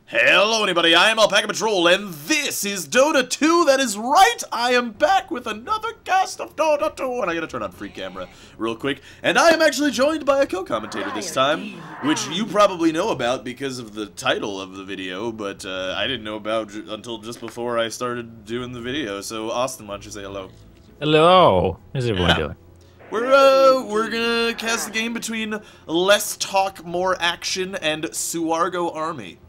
Hello anybody, I am Alpacapatrol, and this is Dota 2, that is right! I am back with another cast of Dota 2, and I gotta turn on free camera real quick. And I am actually joined by a co-commentator this time, which you probably know about because of the title of the video, but I didn't know about until just before I started doing the video. So Austin, why don't you say hello? Hello! How's everyone doing? We're gonna cast the game between Less Talk, More Action and Suargo Army.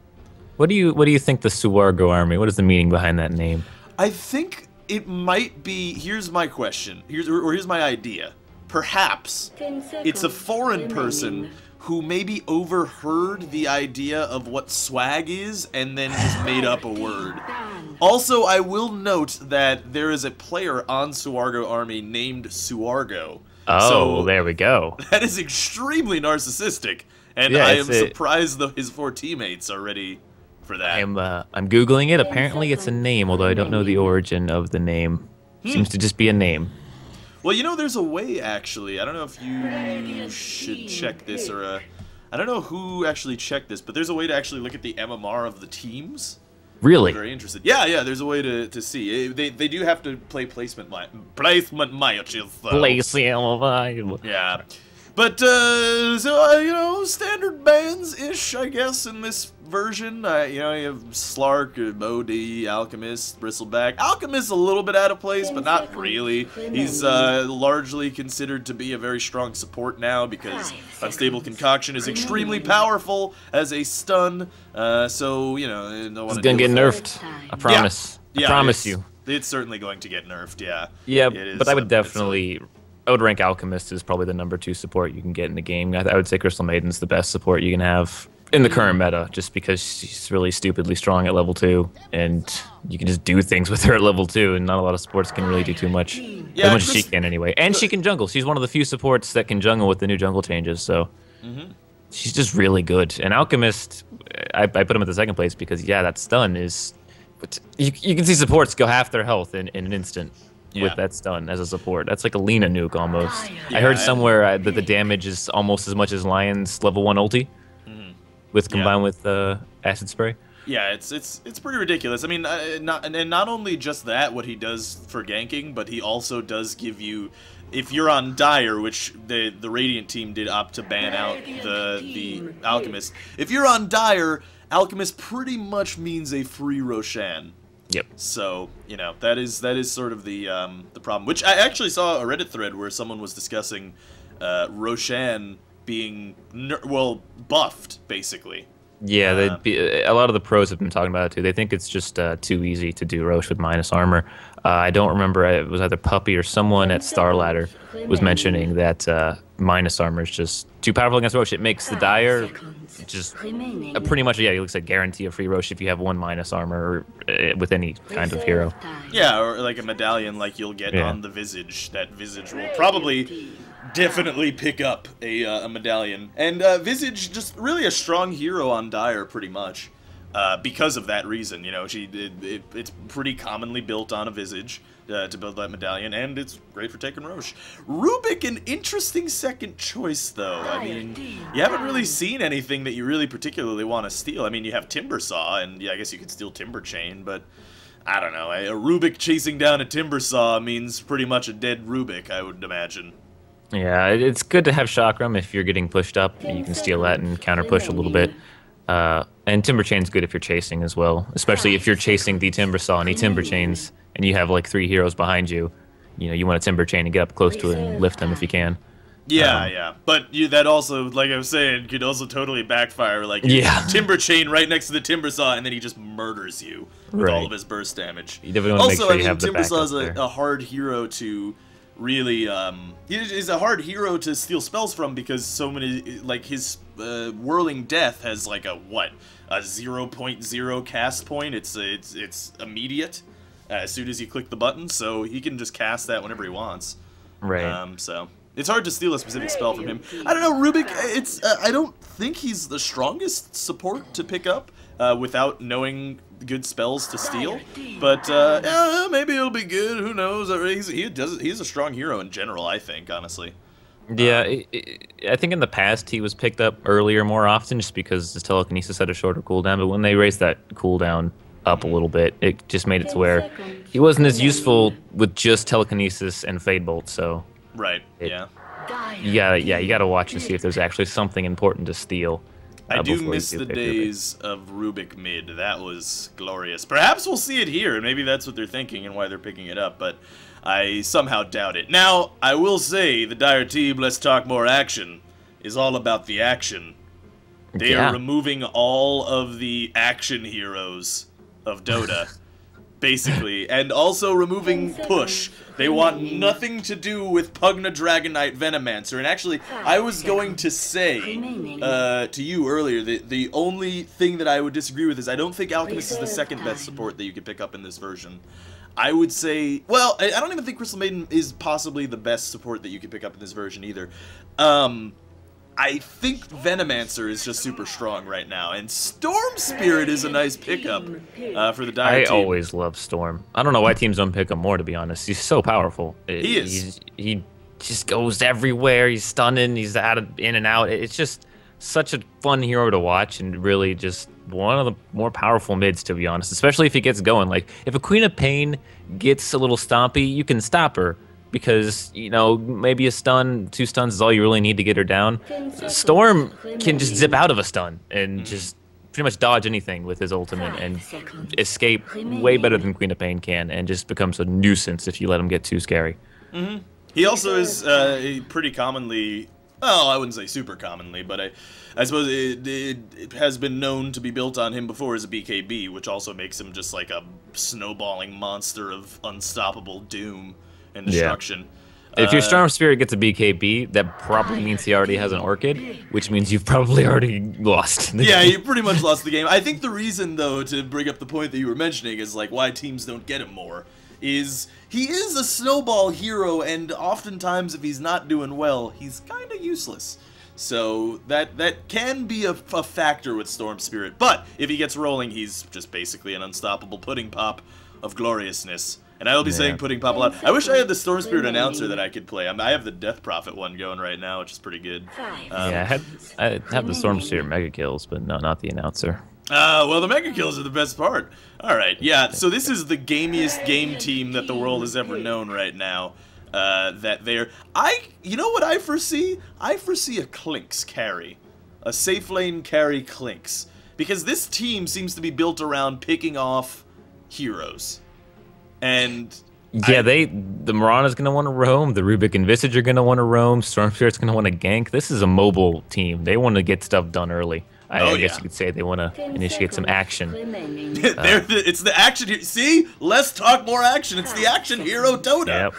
What do you think the Suargo Army? What is the meaning behind that name? I think it might be. Here's my question. Here's my idea. Perhaps it's a foreign person who maybe overheard the idea of what swag is and then just made up a word. Also, I will note that there is a player on Suargo Army named Suargo. Oh, so there we go. That is extremely narcissistic, and yeah, I am surprised that his 4 teammates are ready for that. I'm googling it. Apparently, it's a name, although I don't know the origin of the name. Seems to just be a name. Well, you know, there's a way actually. I don't know if you should check this or I don't know who actually checked this, but there's a way to actually look at the MMR of the teams. Really? I'm very interested. Yeah. There's a way to see. They do have to play placement matches. Placement. Yeah. But, so, you know, standard bans-ish, I guess, in this version. You know, you have Slark, Bodhi, Alchemist, Bristleback. Alchemist a little bit out of place, but not really. He's largely considered to be a very strong support now because Unstable Concoction is extremely powerful as a stun. So, you know, no one. It's gonna get nerfed. I promise. Yeah, I promise you. It's certainly going to get nerfed, yeah. Yeah, but I would definitely... I would rank Alchemist as probably the #2 support you can get in the game. I would say Crystal Maiden's the best support you can have in the current meta, just because she's really stupidly strong at level 2, and you can just do things with her at level 2, and not a lot of supports can really do too much. Yeah, as much as she can anyway. And she can jungle. She's one of the few supports that can jungle with the new jungle changes, so she's just really good. And Alchemist, I put him at the 2nd place because, yeah, that stun is... You can see supports go half their health in an instant. With that stun as a support. That's like a Lina nuke almost. I heard somewhere that the damage is almost as much as Lion's level 1 ulti, with combined with acid spray. Yeah, it's pretty ridiculous. I mean, not only just that, what he does for ganking, but he also does give you, if you're on Dire, which the Radiant team did opt to ban out the Alchemist. If you're on Dire, Alchemist pretty much means a free Roshan. Yep. So, you know, that is sort of the problem. Which I actually saw a Reddit thread where someone was discussing Roshan being buffed basically. Yeah, a lot of the pros have been talking about it too. They think it's just too easy to do Roche with minus armor. I don't remember, it was either Puppy or someone at Star Ladder was mentioning that minus armor is just too powerful against Roche. It makes the Dire just pretty much, yeah, it looks like guarantee a free Roche if you have 1 minus armor with any kind of hero. Yeah, or like a medallion like you'll get on the Visage. That Visage will probably definitely pick up a medallion. And Visage, just really a strong hero on Dire pretty much. Because of that reason, you know, it's pretty commonly built on a Visage to build that medallion, and it's great for taking Roche. Rubik, an interesting 2nd choice, though. I mean, you haven't really seen anything that you really particularly want to steal. I mean, you have Timbersaw, and yeah, I guess you could steal Timber Chain, but I don't know. A Rubik chasing down a Timbersaw means pretty much a dead Rubik, I would imagine. Yeah, it's good to have Chakram if you're getting pushed up. You can steal that and counter push a little bit. And Timber Chain's good if you're chasing as well, especially if you're chasing the Timbersaw and he Timber Chains, and you have like 3 heroes behind you. You know, you want to Timber Chain and get up close to it and lift them if you can. Yeah. But that also, like I was saying, could also totally backfire. Like, Timber Chain right next to the Timbersaw, and then he just murders you with all of his burst damage. You definitely want to make sure you have the Timbersaw is a hard hero to really, he's a hard hero to steal spells from because so many, like, his Whirling Death has like a 0.0 cast point. It's immediate as soon as you click the button, so he can just cast that whenever he wants. Right. So it's hard to steal a specific spell from him. I don't know, Rubik. I don't think he's the strongest support to pick up without knowing good spells to steal. But yeah, maybe it'll be good. Who knows? He's a strong hero in general, I think, honestly. Yeah, I think in the past he was picked up earlier more often just because his telekinesis had a shorter cooldown. But when they raised that cooldown up a little bit, it just made it to where he wasn't as useful with just telekinesis and Fade Bolt. So right, yeah. You gotta watch and see if there's actually something important to steal. I do miss the days of Rubik mid. That was glorious. Perhaps we'll see it here, and maybe that's what they're thinking and why they're picking it up, but I somehow doubt it. Now, I will say, the Dire team, Let's Talk More Action, is all about the action. They are removing all of the action heroes of Dota, basically, and also removing push. They want nothing to do with Pugna Dragonite Venomancer. And actually, I was going to say to you earlier that the only thing that I would disagree with is I don't think Alchemist is the second best support that you could pick up in this version. I would say, well, I don't even think Crystal Maiden is possibly the best support that you could pick up in this version either. I think Venomancer is just super strong right now, and Storm Spirit is a nice pickup for the Dire team. I always love Storm. I don't know why teams don't pick him more, to be honest. He's so powerful. He is. He just goes everywhere. He's stunning. He's in and out. It's just such a fun hero to watch, and really just one of the more powerful mids, to be honest, especially if he gets going. Like, if a Queen of Pain gets a little stompy, you can stop her. Because, you know, maybe a stun, 2 stuns is all you really need to get her down. Storm can just zip out of a stun and just pretty much dodge anything with his ultimate and escape way better than Queen of Pain can, and just becomes a nuisance if you let him get too scary. He also is pretty commonly, well, I wouldn't say super commonly, but I suppose it has been known to be built on him before as a BKB, which also makes him just like a snowballing monster of unstoppable doom and destruction. Yeah. If your Storm Spirit gets a BKB, that probably means he already has an Orchid, which means you've probably already lost. Yeah, you pretty much lost the game. I think the reason, though, to bring up the point that you were mentioning is like why teams don't get him more, is he is a snowball hero, and oftentimes if he's not doing well, he's kind of useless. So that can be a factor with Storm Spirit. But if he gets rolling, he's just basically an unstoppable pudding pop of gloriousness. And I will be saying Pudding Pop a lot. I wish I had the Storm Spirit announcer that I could play. I have the Death Prophet one going right now, which is pretty good. Yeah, I have the Storm Spirit Mega Kills, but no, not the announcer. Well, the Mega Kills are the best part. Alright, yeah, so this is the gamiest game team that the world has ever known right now. That they're... You know what I foresee? I foresee a Clinks carry. A safe lane carry Clinks. Because this team seems to be built around picking off heroes. And yeah, the Mirana's going to want to roam, the Rubik and Visage are going to want to roam, Storm Spirit's going to want to gank. This is a mobile team. They want to get stuff done early. I guess you could say they want to initiate some action. It's the action. See? Let's talk more action. It's the action hero Dota.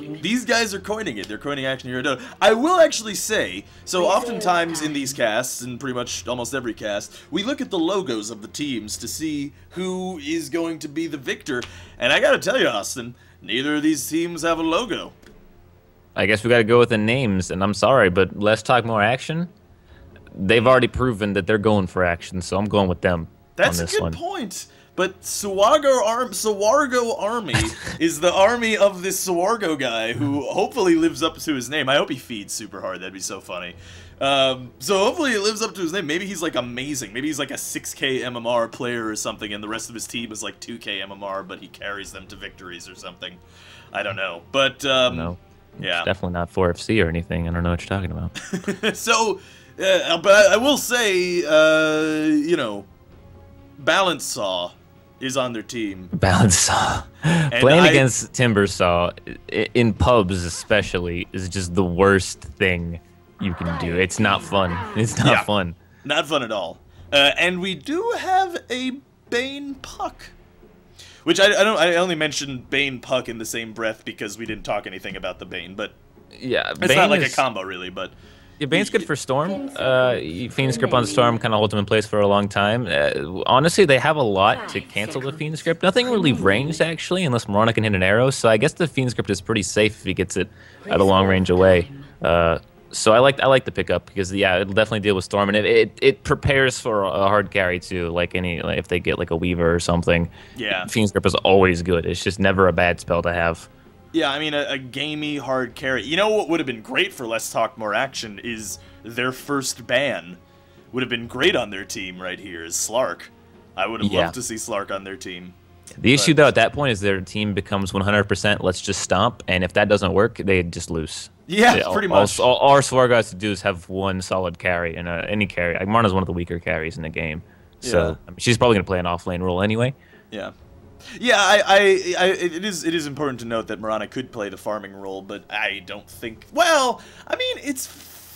Yep. These guys are coining it. They're coining action hero Dota. I will actually say, so oftentimes in these casts, and pretty much almost every cast, we look at the logos of the teams to see who is going to be the victor. And I gotta tell you, Austin, neither of these teams have a logo. I guess we gotta go with the names, and I'm sorry, but Let's Talk More Action. They've already proven that they're going for action, so I'm going with them. That's on this a good point. But Sawargo Army is the army of this Sawargo guy who hopefully lives up to his name. I hope he feeds super hard. That'd be so funny. So hopefully he lives up to his name. Maybe he's like amazing. Maybe he's like a 6k MMR player or something, and the rest of his team is like 2k MMR, but he carries them to victories or something. I don't know. But no, yeah, it's definitely not 4FC or anything. I don't know what you're talking about. So. But I will say, you know, Balance Saw is on their team. Balance Saw. Playing against Timber Saw, in pubs especially, is just the worst thing you can do. It's not fun. It's not fun. Not fun at all. And we do have a Bane Puck. Which I only mentioned Bane Puck in the same breath because we didn't talk anything about the Bane, but yeah, it's not like a combo really, but... Yeah, Bane's good for Storm. Fiend Script on Storm kind of holds him in place for a long time. Honestly, they have a lot to cancel the Fiend Script. Nothing really ranged, actually, unless Marana can hit an arrow. So I guess the Fiend Script is pretty safe if he gets it at a long range away. So I like the pickup because, yeah, it'll definitely deal with Storm. And it prepares for a hard carry, too, like if they get like a Weaver or something. Yeah. Fiend Script is always good. It's just never a bad spell to have. Yeah, I mean, a gamey hard carry. You know what would have been great for Let's Talk More Action is their first ban. Would have been great on their team right here is Slark. I would have loved to see Slark on their team. The issue, though, at that point is their team becomes 100% let's just stomp, and if that doesn't work, they just lose. Yeah, pretty much. All our Slargo has to do is have one solid carry, and any carry. Like, Marna's one of the weaker carries in the game. So I mean, she's probably going to play an off-lane role anyway. Yeah. Yeah, it is important to note that Mirana could play the farming role, but I don't think... Well, I mean, it's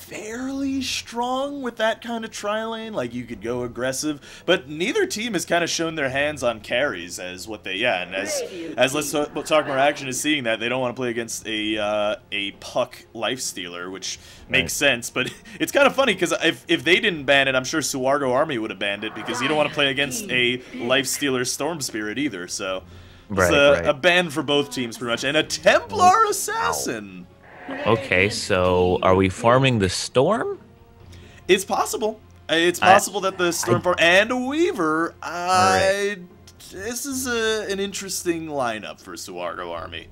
fairly strong with that kind of tri-lane. Like, you could go aggressive, but neither team has kind of shown their hands on carries as what they... Yeah, and as Let's Talk More Action is seeing that, they don't want to play against a puck lifestealer, which makes sense, but it's kind of funny, because if they didn't ban it, I'm sure Suargo Army would have banned it, because you don't want to play against a lifestealer Storm Spirit either, so... It's a ban for both teams, pretty much. And a Templar Assassin! Okay, so are we farming the Storm? It's possible. It's possible that the Storm farm and a Weaver. This is an interesting lineup for Suargo Army.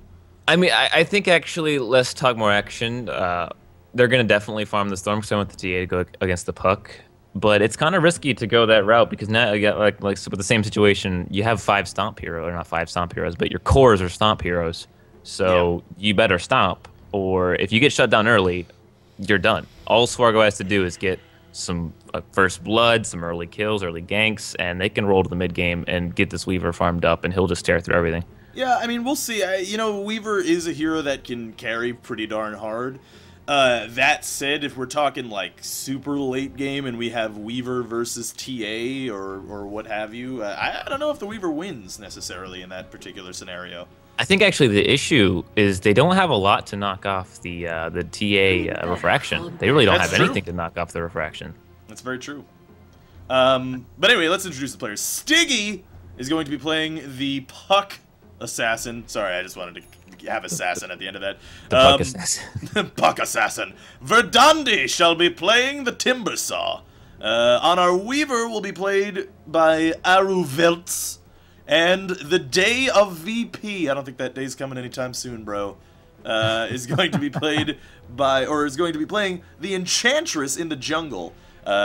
I mean, I think actually, Let's Talk More Action. They're going to definitely farm the Storm, because I want the TA to go against the puck. But it's kind of risky to go that route, because now you got like with the same situation, you have 5 stomp heroes, or not 5 stomp heroes, but your cores are stomp heroes. So you better stomp. Or if you get shut down early, you're done. All Swargo has to do is get some first blood, some early kills, early ganks, and they can roll to the mid game and get this Weaver farmed up, and he'll just tear through everything. Yeah, I mean, we'll see. You know, Weaver is a hero that can carry pretty darn hard. That said, if we're talking like super late game and we have Weaver versus TA or what have you, I don't know if the Weaver wins necessarily in that particular scenario. I think actually the issue is they don't have a lot to knock off the TA refraction. They really don't have anything to knock off the refraction. That's very true. But anyway, let's introduce the players. Stiggy is going to be playing the Puck Assassin. Sorry, I just wanted to have Assassin at the end of that. The Puck Assassin. Puck Assassin. Verdandi shall be playing the Timbersaw. On our Weaver will be played by Aruveltz. And the Day of VP, I don't think that day's coming anytime soon, bro, is going to be played by, or is going to be playing the Enchantress in the jungle,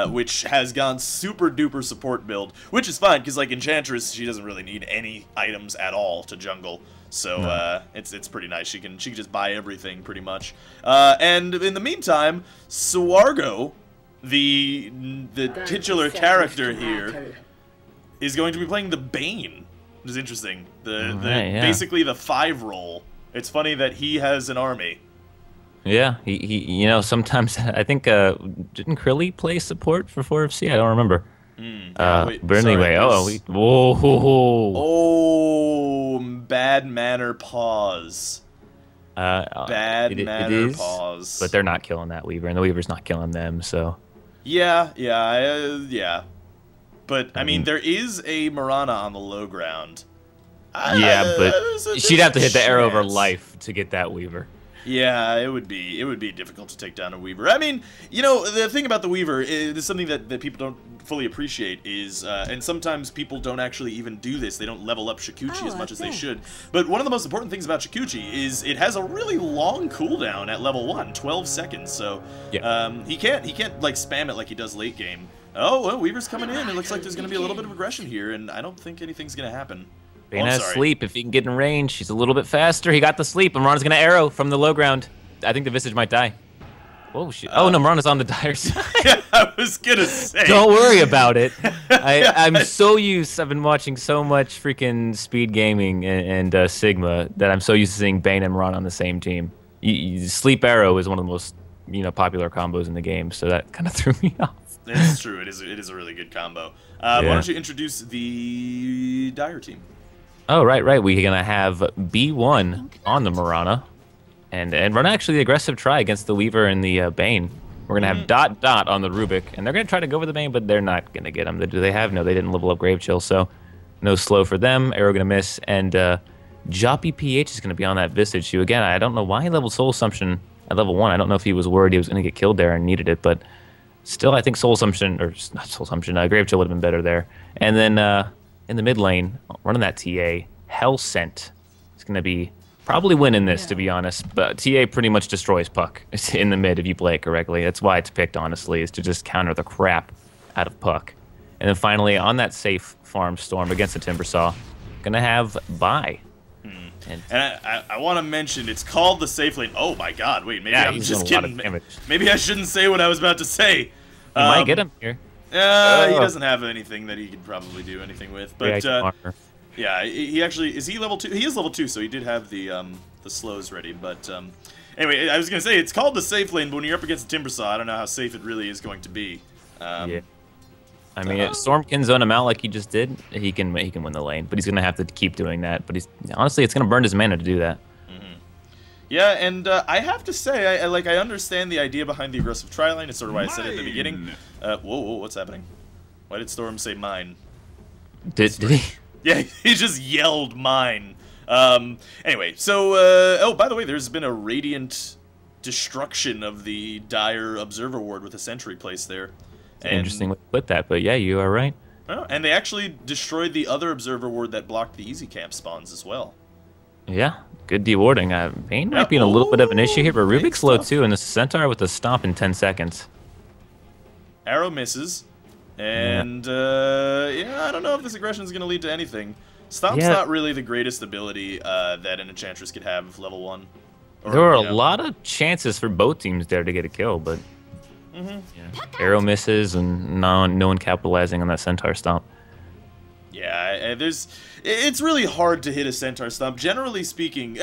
which has gone super duper support build, which is fine, because like Enchantress, she doesn't really need any items at all to jungle, so it's pretty nice. She can just buy everything pretty much. And in the meantime, Suargo, the titular character here, is going to be playing the Bane. Which is interesting. Basically the 5 role. It's funny that he has an army. Yeah, he you know, sometimes I think didn't Krilly play support for 4FC? I don't remember. But anyway, oh, bad manner pause. Bad manner pause. But they're not killing that Weaver, and the Weaver's not killing them, so. Yeah. But, I mean, there is a Mirana on the low ground. Yeah, but she'd have to hit the arrow of her life to get that Weaver. Yeah, it would be difficult to take down a Weaver. I mean, you know, the thing about the Weaver is something that people don't fully appreciate is, and sometimes people don't actually even do this, they don't level up Shikuchi as much as they should, but one of the most important things about Shikuchi is it has a really long cooldown at level 1, 12 seconds, so he can't like spam it like he does late game. Oh, well, Weaver's coming in. It looks like there's going to be a little bit of aggression here, and I don't think anything's going to happen. Bane has sleep. If he can get in range, he's a little bit faster. He got the sleep, and Mirana's going to arrow from the low ground. I think the Visage might die. Oh, shit. Oh, no, Mirana's on the dire side. Yeah, I was going to say. Don't worry about it. I'm so used. I've been watching so much freaking Speed Gaming and Sigma that I'm so used to seeing Bane and Mirana on the same team. Sleep arrow is one of the most popular combos in the game, so that kind of threw me off. It's true. It is a really good combo. Why don't you introduce the Dire team? Oh, right. We're going to have B1 on the Mirana and run actually the aggressive try against the Weaver and the Bane. We're going to have Dot on the Rubik, and they're going to try to go for the Bane, but they're not going to get him. Do they have? No, they didn't level up Grave Chill, so no slow for them. Arrow going to miss, and Joppy PH is going to be on that Visage, who, again, I don't know why he leveled Soul Assumption at level 1. I don't know if he was worried he was going to get killed there and needed it, but still, I think Soul Assumption, or not Soul Assumption, Grave Chill would have been better there. And then in the mid lane, running that TA, Hell Scent is going to be probably winning this, to be honest. But TA pretty much destroys Puck in the mid if you play it correctly. That's why it's picked, honestly, is to just counter the crap out of Puck. And then finally, on that safe farm Storm against the Timbersaw, gonna have bye. And I want to mention, it's called the safe lane. Oh my god, wait, maybe I'm just kidding. Maybe I shouldn't say what I was about to say. You might get him here. He doesn't have anything that he could probably do anything with. But yeah, he actually, is he level 2? He is level 2, so he did have the slows ready. But anyway, I was going to say, it's called the safe lane, but when you're up against the Timbersaw, I don't know how safe it really is going to be. Yeah. I mean, Storm can zone him out like he just did. He can win the lane, but he's gonna have to keep doing that. But honestly, it's gonna burn his mana to do that. Yeah, and I have to say, I understand the idea behind the aggressive tri lane. It's sort of why I said it at the beginning. Whoa, what's happening? Why did Storm say mine? Did he? Yeah, he just yelled mine. Anyway, so oh, by the way, there's been a radiant destruction of the Dire Observer Ward with a sentry placed there. Interesting way to put that, but yeah, you are right. Oh, and they actually destroyed the other Observer Ward that blocked the easy camp spawns as well. Yeah, good dewarding. Bane might be in a little bit of an issue here, but Rubik's low too, and the Centaur with the stomp in 10 seconds. Arrow misses, and yeah, I don't know if this aggression is going to lead to anything. Stomp's not really the greatest ability that an Enchantress could have level 1. There were a lot of chances for both teams there to get a kill, but... Arrow misses and no one capitalizing on that Centaur stomp. Yeah, it's really hard to hit a Centaur stomp. Generally speaking,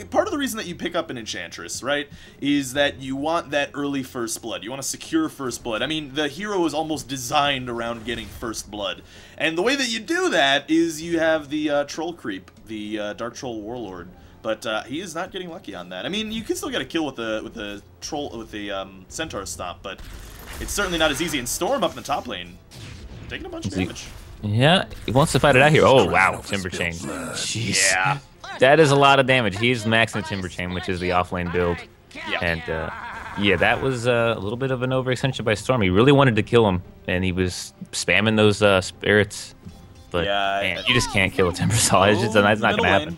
part of the reason that you pick up an Enchantress, right, is that you want that early first blood. You want to secure first blood. I mean, the hero is almost designed around getting first blood. And the way that you do that is you have the Troll Creep, the Dark Troll Warlord. But he is not getting lucky on that. I mean, you can still get a kill with the Centaur stomp, but it's certainly not as easy. And Storm up in the top lane, taking a bunch of damage. Yeah, he wants to fight it out here. Oh wow, Timber Chain. Jeez. Yeah, that is a lot of damage. He's maxing the Timber Chain, which is the offlane build. Yeah. And yeah, that was a little bit of an overextension by Storm. He really wanted to kill him, and he was spamming those spirits. But man, you just can't kill a Timbersaw. It's not going to happen.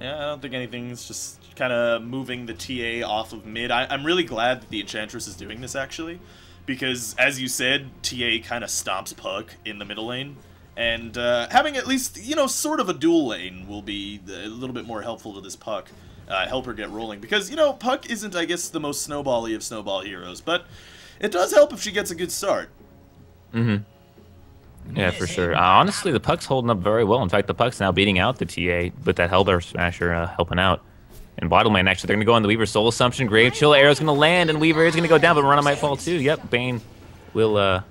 Yeah, I don't think anything's just kind of moving the TA off of mid. I'm really glad that the Enchantress is doing this, actually, because, as you said, TA kind of stomps Puck in the middle lane, and having at least, you know, sort of a dual lane will be a little bit more helpful to this Puck, help her get rolling, because, you know, Puck isn't, I guess, the most snowball-y of snowball heroes, but it does help if she gets a good start. Yeah, for sure. Honestly, the Puck's holding up very well. In fact, the Puck's now beating out the TA with that Hellbear Smasher helping out. And bottom lane, actually, they're going to go on the Weaver Soul Assumption. Grave Chill Arrow's going to land, and Weaver is going to go down, but Mirana might fall too. Yep, Bane will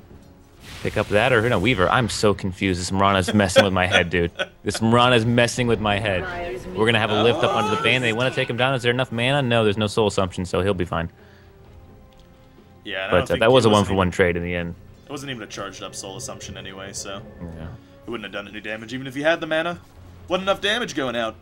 pick up that, or no, Weaver. I'm so confused. This Mirana's messing with my head, dude. This Mirana's messing with my head. We're going to have a lift up onto the Bane. They want to take him down. Is there enough mana? No, there's no Soul Assumption, so he'll be fine. Yeah, but that was a one-for-one trade in the end. It wasn't even a charged up Soul Assumption anyway, so it wouldn't have done any damage even if you had the mana. Wasn't enough damage going out.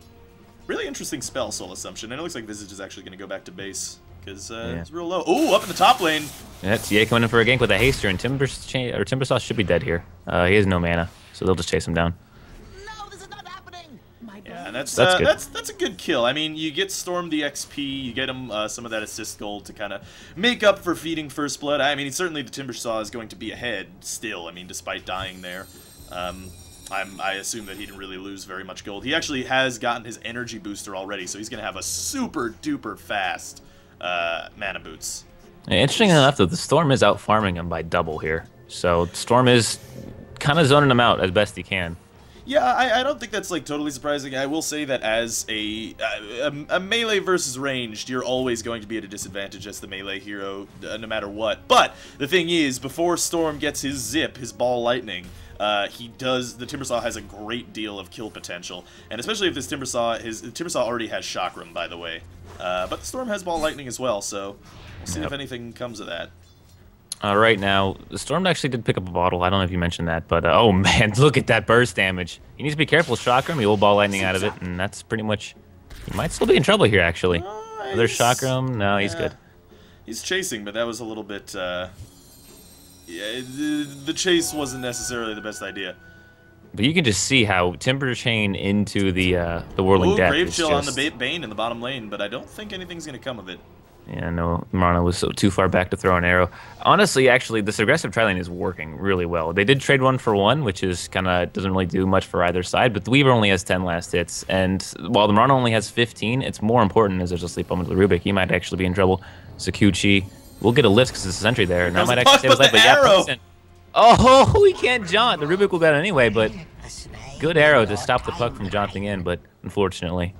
Really interesting spell, Soul Assumption, and it looks like Visage is actually going to go back to base, because it's real low. Ooh, up in the top lane! Yeah, TA coming in for a gank with a haster, and Timbersaw should be dead here. He has no mana, so they'll just chase him down. No, this is not happening! Yeah, and that's a good kill. I mean, you get Storm the XP, you get him some of that assist gold to kind of make up for feeding First Blood. I mean, certainly the Timbersaw is going to be ahead still, I mean, despite dying there. I assume that he didn't really lose very much gold. He actually has gotten his energy booster already, so he's going to have a super duper fast mana boots. Yeah, interesting enough, though, the Storm is out farming him by double here. So Storm is kind of zoning him out as best he can. Yeah, I don't think that's like totally surprising. I will say that as a melee versus ranged, you're always going to be at a disadvantage as the melee hero, no matter what. But the thing is, before Storm gets his zip, his ball lightning, the Timbersaw has a great deal of kill potential, and especially if this Timbersaw, the Timbersaw already has Chakram, by the way. But the Storm has ball lightning as well, so we'll see if anything comes of that. Right now, the Storm actually did pick up a bottle. I don't know if you mentioned that, but oh man, look at that burst damage. He needs to be careful. Chakram, he will ball lightning out of it, and that's pretty much. He might still be in trouble here, actually. There's Chakram. No, he's good. He's chasing, but that was a little bit. Yeah, the chase wasn't necessarily the best idea. But you can just see how Timber Chain into the Whirling Death Grave is Chill just... on the Bane in the bottom lane, but I don't think anything's going to come of it. Yeah, no, Marana was so too far back to throw an arrow. Honestly, actually, this aggressive tri-lane is working really well. They did trade 1-for-1, which is kind of doesn't really do much for either side, but the Weaver only has 10 last hits, and while the Marana only has 15, it's more important as there's a sleep moment to the Rubik. He might actually be in trouble. Sakuchi will get a lift because there's a sentry there, and that might actually save his life, but yeah, Puck's in. Oh, he can't jaunt. The Rubik will get it anyway, but good arrow to stop the Puck from jaunting in, but unfortunately,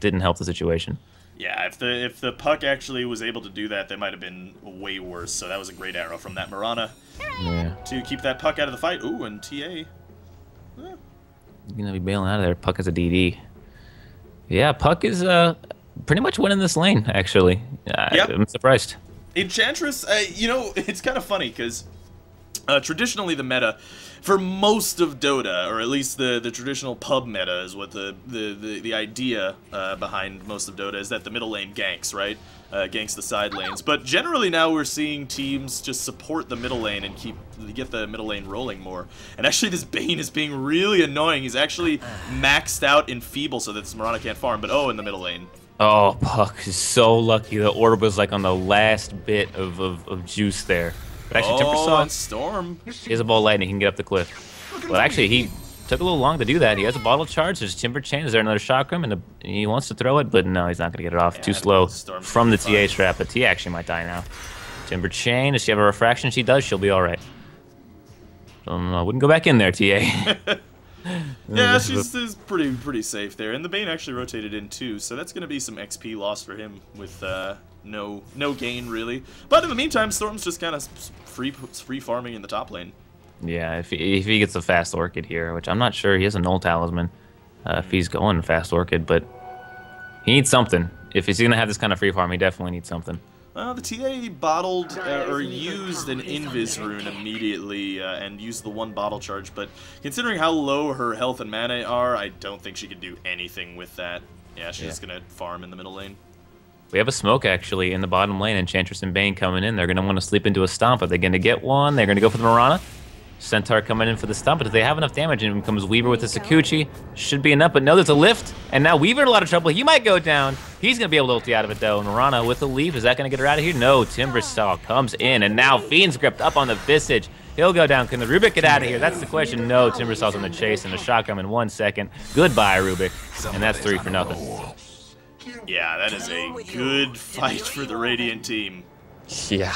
didn't help the situation. Yeah, if the Puck actually was able to do that, that might have been way worse. So that was a great arrow from that Marana to keep that Puck out of the fight. Ooh, and TA. You're gonna be bailing out of there. Puck is a DD. Yeah, Puck is pretty much winning this lane, actually. Yep. I'm surprised. Enchantress, you know, it's kind of funny because traditionally the meta for most of Dota, or at least the traditional pub meta, is what the idea behind most of Dota is that the middle lane ganks, right? Ganks the side lanes. But generally now we're seeing teams just support the middle lane and get the middle lane rolling more. And actually this Bane is being really annoying. He's actually maxed out in Feeble so that this Marana can't farm, but in the middle lane. Oh, Puck is so lucky. The orb was like on the last bit of juice there. But actually, Timber Storm. He has a ball lightning. He can get up the cliff. Well, actually, he took a little long to do that. He has a bottle charge. There's Timber Chain. Is there another chakram? And he wants to throw it, but no, he's not going to get it off. Too slow from the TA trap. But TA actually might die now. Timber Chain. Does she have a refraction? She does. She'll be all right. I wouldn't go back in there, TA. Yeah, she's pretty safe there. And the Bane actually rotated in too, so that's going to be some XP loss for him with no gain really. But in the meantime, Storm's just kind of free farming in the top lane. Yeah, if he gets a fast Orchid here, which I'm not sure, he has a Null Talisman if he's going fast Orchid, but he needs something. If he's going to have this kind of free farm, he definitely needs something. Well, the TA bottled or used an Invis rune immediately and used the one bottle charge, but considering how low her health and mana are, I don't think she could do anything with that. Yeah, she's just going to farm in the middle lane. We have a smoke, actually, in the bottom lane. Enchantress and Bane coming in. They're going to want to sleep into a stomp. Are they going to get one? They're going to go for the Marana. Centaur coming in for the stomp. But if they have enough damage, and comes Weaver with the Sakuchi. Should be enough, but no, there's a lift. And now Weaver in a lot of trouble. He might go down. He's going to be able to ulti out of it, though. And Marana with the leaf. Is that going to get her out of here? No. Timbersaw comes in. And now Fiend's Grip up on the Visage. He'll go down. Can the Rubik get out of here? That's the question. No. Timbersaw's on the chase. And the shotgun in 1 second. Goodbye, Rubik. And that's 3 for nothing. Yeah, that is a good fight for the Radiant team. Yeah.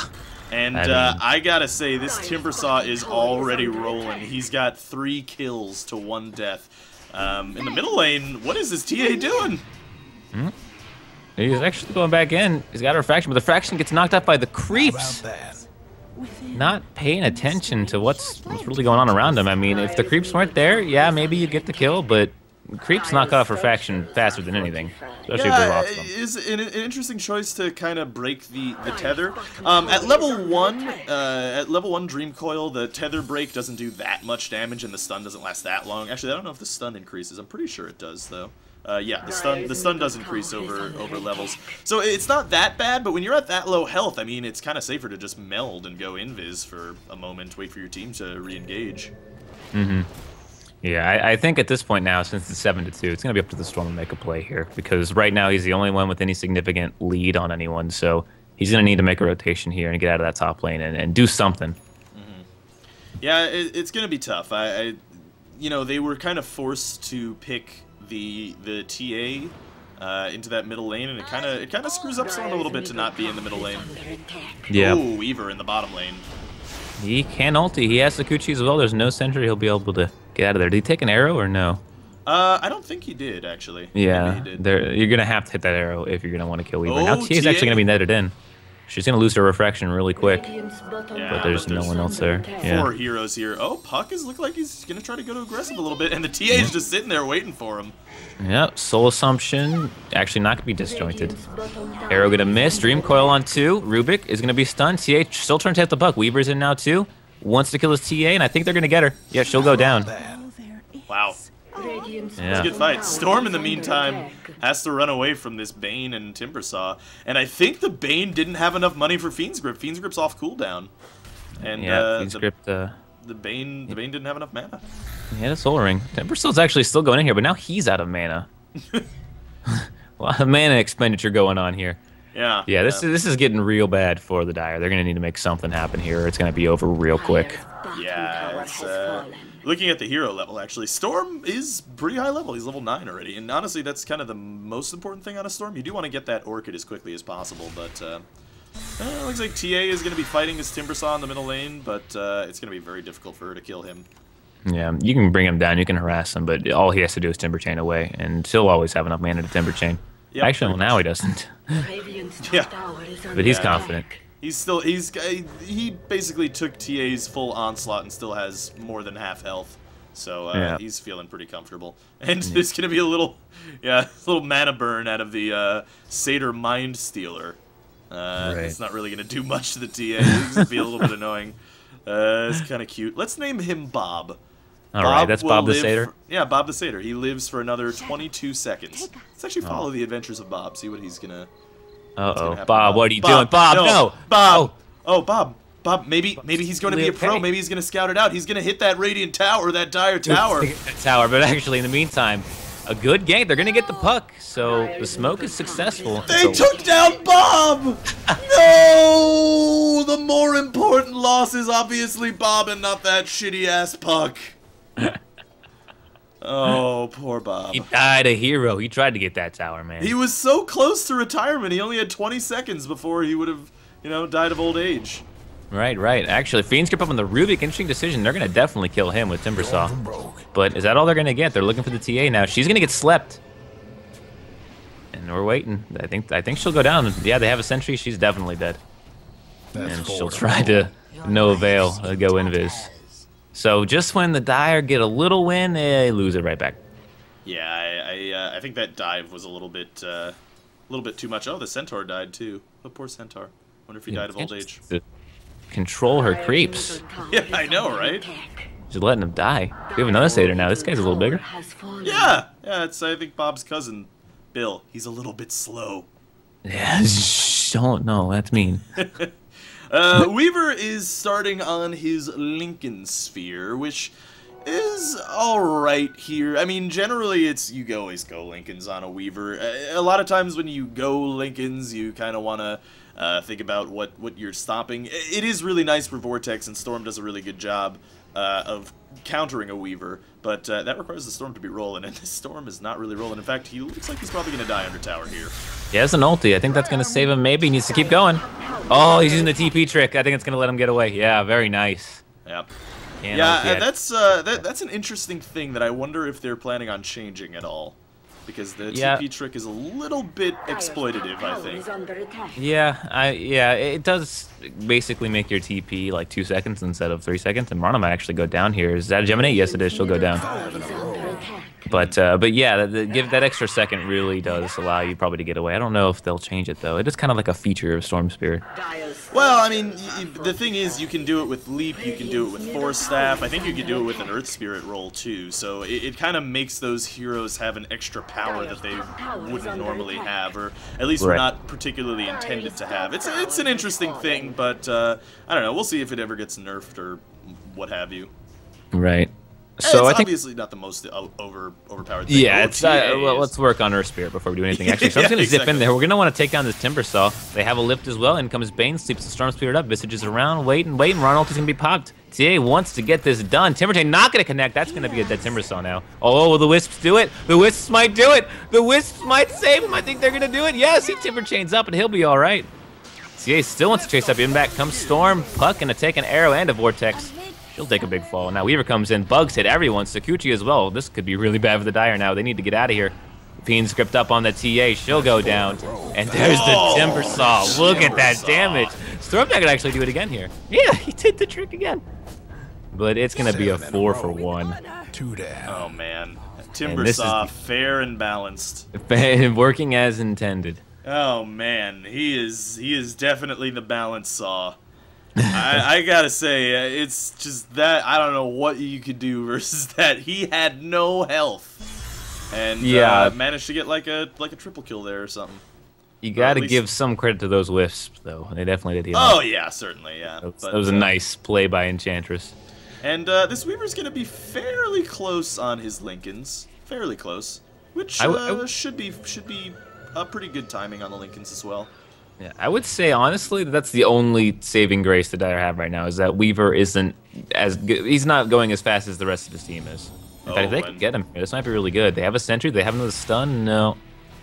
And I gotta say, this Timbersaw is already rolling. He's got 3 kills to 1 death. In the middle lane, what is this TA doing? He's actually going back in. He's got a refraction, but the fraction gets knocked out by the creeps. Not paying attention to what's really going on around him. I mean, if the creeps weren't there, yeah, maybe you get the kill, but creeps knock off refraction faster than anything, especially if they're lost them. Is an interesting choice to kind of break the tether. At level 1 Dream Coil, the tether break doesn't do that much damage, and the stun doesn't last that long. Actually, I don't know if the stun increases. I'm pretty sure it does, though. Yeah, the stun does increase over levels, so it's not that bad. But when you're at that low health, I mean, it's kind of safer to just meld and go invis for a moment, wait for your team to re-engage. Yeah, I think at this point now, since it's 7-2, it's going to be up to the Storm to make a play here, because right now he's the only one with any significant lead on anyone, so he's going to need to make a rotation here and get out of that top lane and do something. Yeah, it's going to be tough. You know, they were kind of forced to pick the TA into that middle lane, and it kind of screws up Storm a little bit to not be in the middle lane. Yeah. Oh, Weaver in the bottom lane. He can ulti. He has Sakuchi as well. There's no sentry. He'll be able to get out of there. Did he take an arrow or no? I don't think he did, actually. Yeah, he did. You're going to have to hit that arrow if you're going to want to kill Weaver. Now TA's actually going to be netted in. She's going to lose her refraction really quick. Yeah, but there's no one else there. Yeah. 4 heroes here. Oh, Puck is looking like he's going to try to go to aggressive a little bit, and the TA's just sitting there waiting for him. Yep, Soul Assumption. Actually not going to be disjointed. Arrow going to miss. Dream Coil on 2. Rubik is going to be stunned. TA still trying to hit the Puck. Weaver's in now too. Wants to kill his TA, and I think they're going to get her. Yeah, she'll go down. Wow. Yeah. It's a good fight. Storm, in the meantime, has to run away from this Bane and Timbersaw. And I think the Bane didn't have enough money for Fiend's Grip. Fiend's Grip's off cooldown. And yeah, Fiend's Grip, the Bane didn't have enough mana. Yeah, the Soul Ring. Timberstill's actually still going in here, but now he's out of mana. A lot of mana expenditure going on here. Yeah. Yeah, this is getting real bad for the Dire. They're going to need to make something happen here, or it's going to be over real quick. Yeah, it's, looking at the hero level, actually, Storm is pretty high level. He's level 9 already, and honestly, that's kind of the most important thing on a Storm. You do want to get that Orchid as quickly as possible, but looks like TA is going to be fighting his Timbersaw in the middle lane, but it's going to be very difficult for her to kill him. Yeah, you can bring him down, you can harass him, but all he has to do is Timber Chain away, and he'll always have enough mana to Timber Chain. Yep, actually, well, now he doesn't. Yeah. But he's confident. He basically took TA's full onslaught and still has more than half health. So he's feeling pretty comfortable. And there's gonna be a little mana burn out of the Satyr Mind Stealer. It's not really gonna do much to the TA. It's gonna be a little bit annoying. It's kind of cute. Let's name him Bob. Alright, that's Bob the Satyr? Yeah, Bob the Satyr. He lives for another 22 seconds. Let's actually follow the adventures of Bob, see what he's gonna... Uh-oh. Bob, what are you doing? Bob, no! Bob! Oh, Bob. Bob, maybe he's gonna be a pro. Maybe he's gonna scout it out. He's gonna hit that Radiant Tower, that Dire Tower. But actually, in the meantime, a good game. They're gonna get the puck, so the smoke is successful. They took down Bob! No! The more important loss is obviously Bob and not that shitty-ass puck. Oh, poor Bob. He died a hero. He tried to get that tower, man. He was so close to retirement. He only had 20 seconds before he would have, died of old age. Right. Actually, Fiends grip up on the Rubik. Interesting decision. They're going to definitely kill him with Timbersaw. But is that all they're going to get? They're looking for the TA now. She's going to get slept. And we're waiting. I think she'll go down. Yeah, they have a sentry. She's definitely dead. And she'll try to no avail go invis. So just when the Dire get a little win, they lose it right back. Yeah, I think that dive was a little bit too much. Oh, the Centaur died too. Oh, poor Centaur. Wonder if he died of old age. Control her creeps. Yeah, I know, right? Just letting him die. We have another Satyr now. This guy's a little bigger. Yeah, it's I think Bob's cousin, Bill. He's a little bit slow. Yeah, don't know. That's mean. Weaver is starting on his Lincoln Sphere, which is alright here. I mean, generally you always go Lincolns on a Weaver. A lot of times when you go Lincolns, you kind of want to think about what you're stopping. It is really nice for Vortex, and Storm does a really good job of countering a Weaver, but that requires the Storm to be rolling, and the Storm is not really rolling. In fact, he looks like he's probably going to die under tower here. He has an ulti. I think that's going to save him. Maybe he needs to keep going. Oh, he's using the TP trick. I think it's going to let him get away. Yeah, very nice. Yep. That's an interesting thing that I wonder if they're planning on changing at all. Because the TP trick is a little bit exploitative, I think. Yeah, it does basically make your TP like 2 seconds instead of 3 seconds, and Rana might actually go down here. Is that a Gemini? Yes, it is. She'll go down. But yeah, give that extra second really does allow you probably to get away. I don't know if they'll change it though. It is kind of like a feature of Storm Spirit. Well, I mean, the thing is, you can do it with Leap, you can do it with Force Staff. I think you can do it with an Earth Spirit roll too. So it kind of makes those heroes have an extra power that they wouldn't normally have, or at least were not particularly intended to have. It's an interesting thing, but I don't know. We'll see if it ever gets nerfed or what have you. Right. So it's obviously not the most overpowered thing. Yeah, well, let's work on Earth Spirit before we do anything. Actually, so I'm just going to zip in there. We're going to want to take down this Timbersaw. They have a lift as well. In comes Bane, sleeps the Storm Spirit up. Visage is around, waiting. Ronald is going to be popped. TA wants to get this done. Timberchain not going to connect. That's going to be a dead Timbersaw now. Oh, will the Wisps do it? The Wisps might do it. The Wisps might save him. I think they're going to do it. Yes, he Timberchain's up, and he'll be all right. TA still wants to chase up. In back comes Storm. Puck going to take an arrow and a Vortex. She'll take a big fall. Now Weaver comes in. Bugs hit everyone. Sakuchi as well. This could be really bad for the Dire now. They need to get out of here. Fiend script up on the TA. She'll go down. And there's the Timbersaw. Look at that damage. Storm not gonna actually do it again here. Yeah, he did the trick again. But it's going to be a 4 for 1. Oh, man. Timbersaw, fair and balanced. Working as intended. Oh, man. He is definitely the balance saw. I gotta say, it's just that I don't know what you could do versus that. He had no health, and managed to get like a triple kill there or something. You gotta give some credit to those Wisps, though. They definitely did. Oh yeah, certainly, yeah. That was a nice play by Enchantress. And this Weaver's going to be fairly close on his Lincolns. Fairly close. Which should be a pretty good timing on the Lincolns as well. Yeah, I would say, honestly, that's the only saving grace that DotA have right now, is that Weaver isn't as good. He's not going as fast as the rest of his team is. In fact, if they can get him, this might be really good. They have a sentry. They have another stun. No,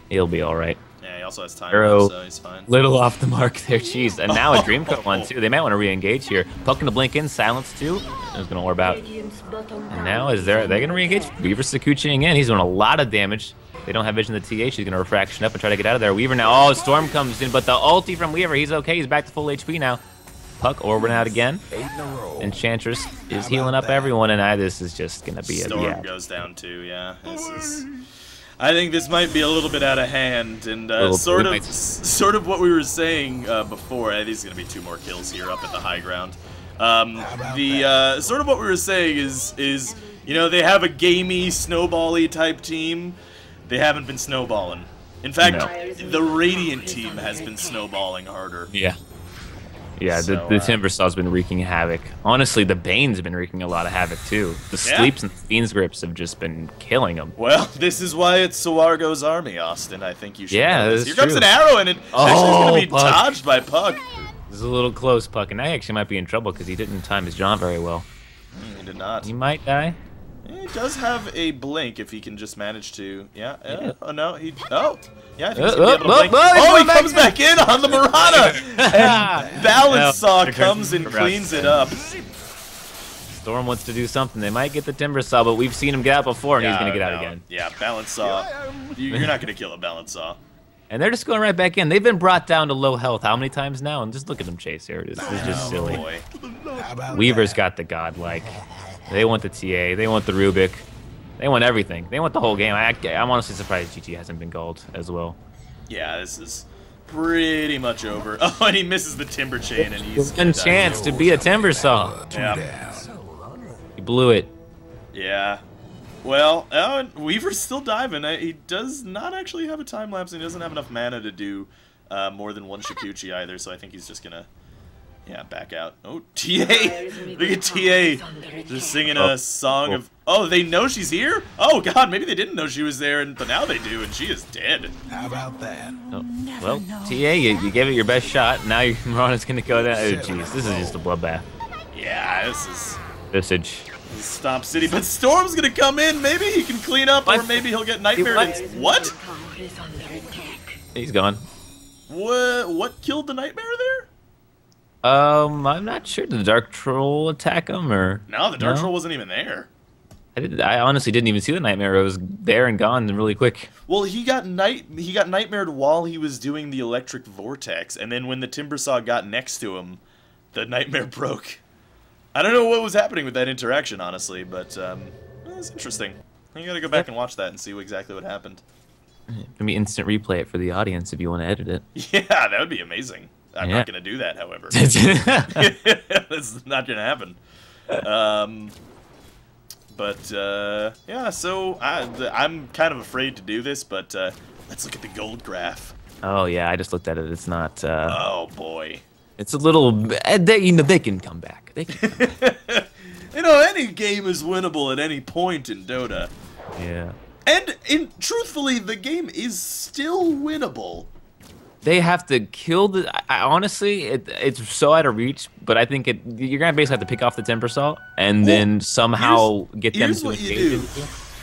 he'll be all right. Yeah, he also has time, so he's fine. Little off the mark there, jeez. And now a Dreamcoat one, too. They might want to re-engage here. Puck gonna blink in, silence, too. He's gonna orb out. And now, are they gonna re-engage? Weaver Sakuchiing in. He's doing a lot of damage. They don't have vision of the TA. She's gonna refraction up and try to get out of there. Weaver now. Oh, Storm comes in, but the ulti from Weaver. He's okay. He's back to full HP now. Puck orbing out again. Enchantress is healing up everyone, and this is just gonna be a Storm goes down too. Yeah, this is. I think this might be a little bit out of hand, and sort of what we were saying before. I think there's gonna be 2 more kills here up at the high ground. Sort of what we were saying is you know, they have a gamey, snowball-y type team. They haven't been snowballing. In fact, the Radiant team has been snowballing harder. Yeah. Yeah, so, the Timbersaw's been wreaking havoc. Honestly, the Bane's been wreaking a lot of havoc, too. The Sleeps and the Fiend's Grips have just been killing them. Well, this is why it's Sawargo's army, Austin. I think you should know this. Here true. comes an arrow, and it actually is going to be dodged by Puck. This is a little close, Puck, and I actually might be in trouble because he didn't time his jaunt very well. He did not. He might die. He does have a blink if he can just manage to. Yeah. Oh no. Oh. Yeah. I think he's gonna be able to blink. Oh, he comes back in on the Marana, and Balance Saw comes and cleans it up. Storm wants to do something. They might get the Timbersaw, but we've seen him get out before, and he's gonna get out again. Yeah. Balance Saw. You're not gonna kill a Balance Saw. And they're just going right back in. They've been brought down to low health how many times now? And just look at them chase here. This is just silly. Boy. Weaver's got the godlike. They want the TA. They want the Rubik. They want everything. They want the whole game. I'm honestly surprised GT hasn't been called as well. Yeah, this is pretty much over. Oh, and he misses the Timber Chain, and he's one chance to be a Timbersaw. Yeah. He blew it. Yeah. Well, Weaver's still diving. He does not actually have a time lapse, and he doesn't have enough mana to do more than 1 Shikuchi either, so I think he's just gonna, back out. Oh, TA! Look at TA just singing a song of... Oh, they know she's here? Oh, God, maybe they didn't know she was there, but now they do, and she is dead. How about that? Oh, well, TA, you gave it your best shot. Now Marana's gonna go down. Oh, jeez, this is just a bloodbath. Yeah, this is... Visage. Stomp City, but Storm's gonna come in. Maybe he can clean up, or maybe he'll get Nightmare. What? He's gone. What killed the Nightmare there? I'm not sure. Did the Dark Troll attack him, or no? The Dark Troll wasn't even there. I honestly didn't even see the Nightmare. It was there and gone really quick. Well, he got Nightmared while he was doing the Electric Vortex, and then when the Timbersaw got next to him, the Nightmare broke. I don't know what was happening with that interaction, honestly, but it's interesting. You gotta go back and watch that and see exactly what happened. It can be instant replay it for the audience if you want to edit it. Yeah, that would be amazing. I'm not gonna do that, however. That's not gonna happen. Yeah. So I'm kind of afraid to do this, but let's look at the gold graph. Oh yeah, I just looked at it. It's not. Oh boy. It's a little. They can come back. They can come back. Any game is winnable at any point in Dota. Yeah. And truthfully, the game is still winnable. They have to kill the. Honestly, it's so out of reach. But I think you're gonna basically have to pick off the Timbersaw and then somehow get them to engage.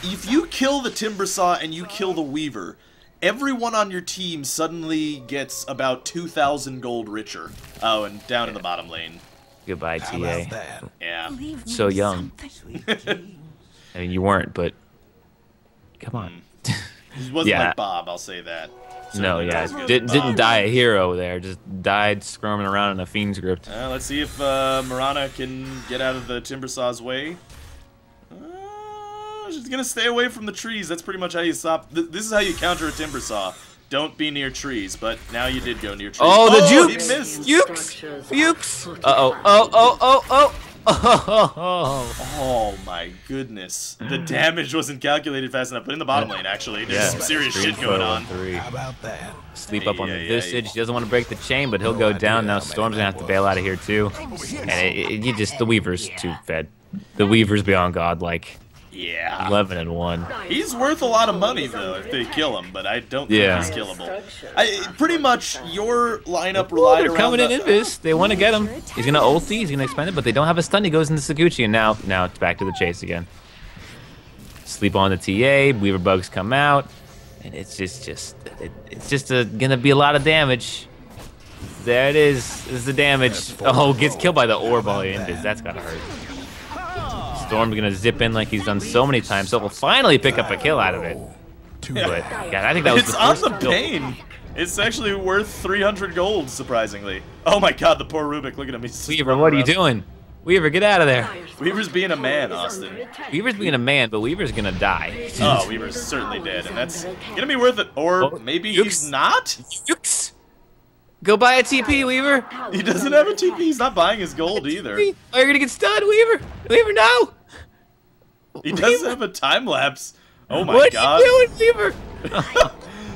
If you kill the Timbersaw and you kill the Weaver, everyone on your team suddenly gets about 2,000 gold richer. Oh, and down in the bottom lane. Goodbye, TA. Yeah. So young. I mean, you weren't, but come on. He wasn't like Bob, I'll say that. No, didn't die a hero there. Just died squirming around in a Fiend's Grip. Let's see if Marana can get out of the Timbersaw's way. She's gonna stay away from the trees. That's pretty much how you stop. This is how you counter a Timbersaw. Don't be near trees, but now you did go near trees. Oh, the jukes! He missed. Jukes! Uh-oh. Oh my goodness. The damage wasn't calculated fast enough, but in the bottom lane, actually. There's some serious shit going on. How about that? Sleep up on the Visage. He doesn't want to break the chain, but he'll go down. Now Storm's gonna have to bail out of here too. And the Weaver's too fed. The Weaver's beyond godlike. Yeah. 11 and 1. He's worth a lot of money, though, if they kill him, but I don't Yeah. think he's killable. Pretty much, your lineup Oh, relied they're around coming in the... Invis. They want to get him. He's going to ulti. He's going to expend it, but they don't have a stun. He goes into Saguchi, and now it's back to the chase again. Sleep on the TA. Weaver bugs come out, and it's just gonna be a lot of damage. There it is. This is the damage. Oh, gets killed by the orb while he Invis. That's gotta hurt. Storm's gonna zip in like he's done so many times, so we'll finally pick up a kill out of it. But yeah, I think that was It's the on first the kill. pain. It's actually worth 300 gold, surprisingly. Oh my god, the poor Rubik, look at him. He's Weaver, what are you doing? Weaver, get out of there. Weaver's being a man, Austin. Weaver's being a man, but Weaver's gonna die. Oh, Weaver's certainly dead, and that's gonna be worth it. Or Oh, maybe Yukes. he's not? Yukes. Go buy a TP, Weaver. He doesn't have a TP, he's not buying his gold either. Oh, you're gonna get stunned, Weaver. Weaver, no. He does have a time lapse. Oh my What god. are you doing, Weaver?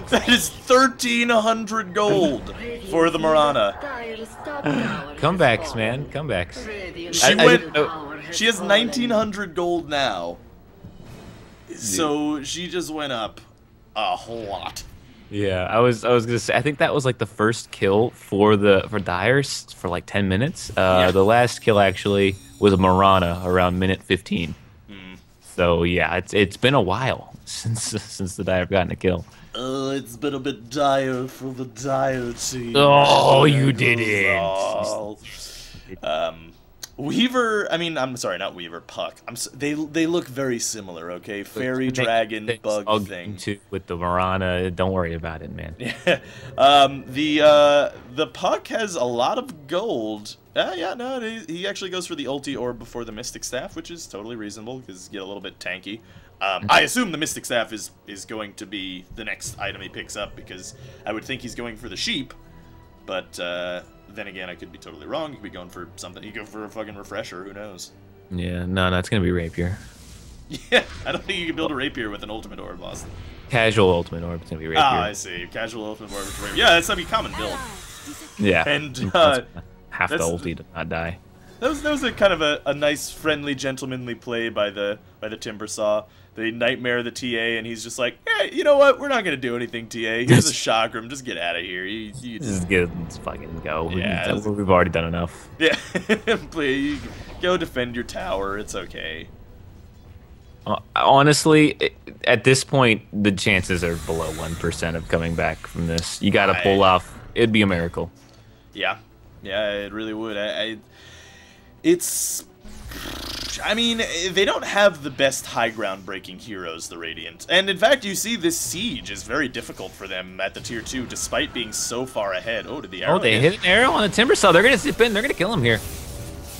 That is 1,300 gold for the Marana. Comebacks, man. Comebacks. She has 1,900 gold now. So she just went up a whole lot. Yeah, I was gonna say I think that was like the first kill for Dyers for like 10 minutes. Yeah. The last kill actually was a Marana around minute 15. So yeah, it's been a while since the Dyer have gotten a kill. It's been a bit dire for the Dyer team. Oh, you didn't. Oh. Weaver, I'm sorry, not Weaver, Puck. They look very similar, okay? Fairy, dragon, bug thing. With the Marana, don't worry about it, man. Yeah. The Puck has a lot of gold. Yeah, no, he actually goes for the ulti orb before the Mystic Staff, which is totally reasonable because get a little bit tanky. I assume the Mystic Staff is going to be the next item he picks up because I would think he's going for the sheep, but then again, I could be totally wrong. He could be going for something. He could go for a fucking refresher. Who knows? Yeah, no, it's gonna be Rapier. Yeah, I don't think you can build a Rapier with an ultimate orb, Austin. Casual ultimate orb. It's gonna be Rapier. Ah, I see. Casual ultimate orb with Rapier. Yeah, that's a common build. Yeah. And half the that's- ulti to not die. That was a kind of a nice, friendly, gentlemanly play by the Timbersaw. They nightmare the TA, and he's just like, hey, you know what? We're not gonna do anything, TA. Here's a chakram. Just get out of here. You Just let's fucking go. Yeah, We've already done enough. yeah. Please go defend your tower. It's okay. Honestly, at this point, the chances are below 1% of coming back from this. You got to pull off. It'd be a miracle. Yeah, it really would. They don't have the best high ground breaking heroes, the Radiant. And in fact, you see this siege is very difficult for them at the tier 2, despite being so far ahead. Oh, did the arrow They hit an arrow on the Timbersaw. They're going to zip in. They're going to kill him here.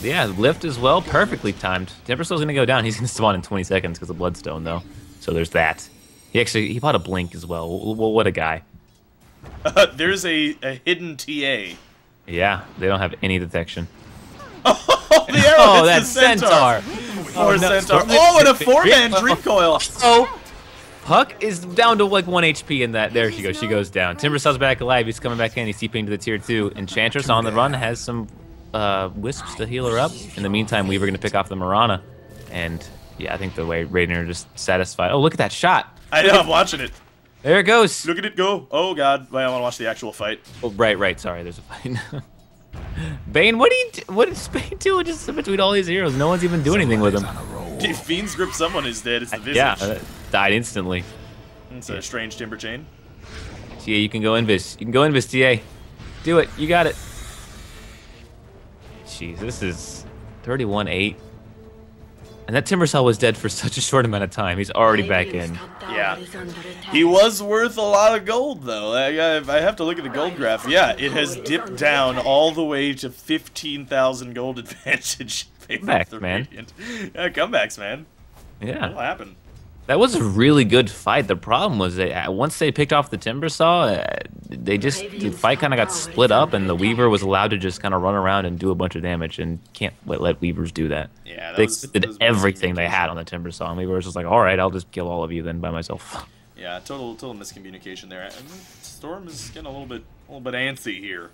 Yeah, lift as well. Perfectly timed. Timbersaw's going to go down. He's going to spawn in 20 seconds because of Bloodstone, though. So there's that. He bought a blink as well. Well, what a guy. There's a hidden TA. Yeah, they don't have any detection. Oh, the arrow hits that's the centaur. Poor centaur. Oh, and a 4-man Dream Coil. Oh, Puck is down to like 1 HP in that. There she goes. She goes down. Timbersaw's back alive. He's coming back in. He's TPing to the tier 2. Enchantress on the run has some wisps to heal her up. In the meantime, Weaver going to pick off the Marana. And yeah, I think the Raiden are just satisfied. Oh, look at that shot. I know, I'm watching it. There it goes. Look at it go. Oh, God. I want to watch the actual fight. Oh, right. Sorry, there's a fight. Bane, what is Bane doing just between all these heroes? No one's even doing anything with him. If Fiend's Grip someone is dead, it's the Visage. Yeah, died instantly. It's a strange Timber Chain. TA, you can go Invis. You can go Invis, TA. Do it. You got it. Jeez, this is 31-8. And that Timbersaw was dead for such a short amount of time. He's already back in. Yeah. He was worth a lot of gold, though. I have to look at the gold graph. Yeah, it has dipped down all the way to 15,000 gold advantage. Comebacks, man. Yeah, comebacks, man. Yeah. What'll happen? That was a really good fight. The problem was that once they picked off the Timbersaw, the fight kind of got split up, and the Weaver was allowed to just kind of run around and do a bunch of damage, and can't let Weavers do that. Yeah, they did everything they had on the Timbersaw, and Weaver was just like, all right, I'll just kill all of you then by myself. Yeah, total miscommunication there. Storm is getting a little bit antsy here.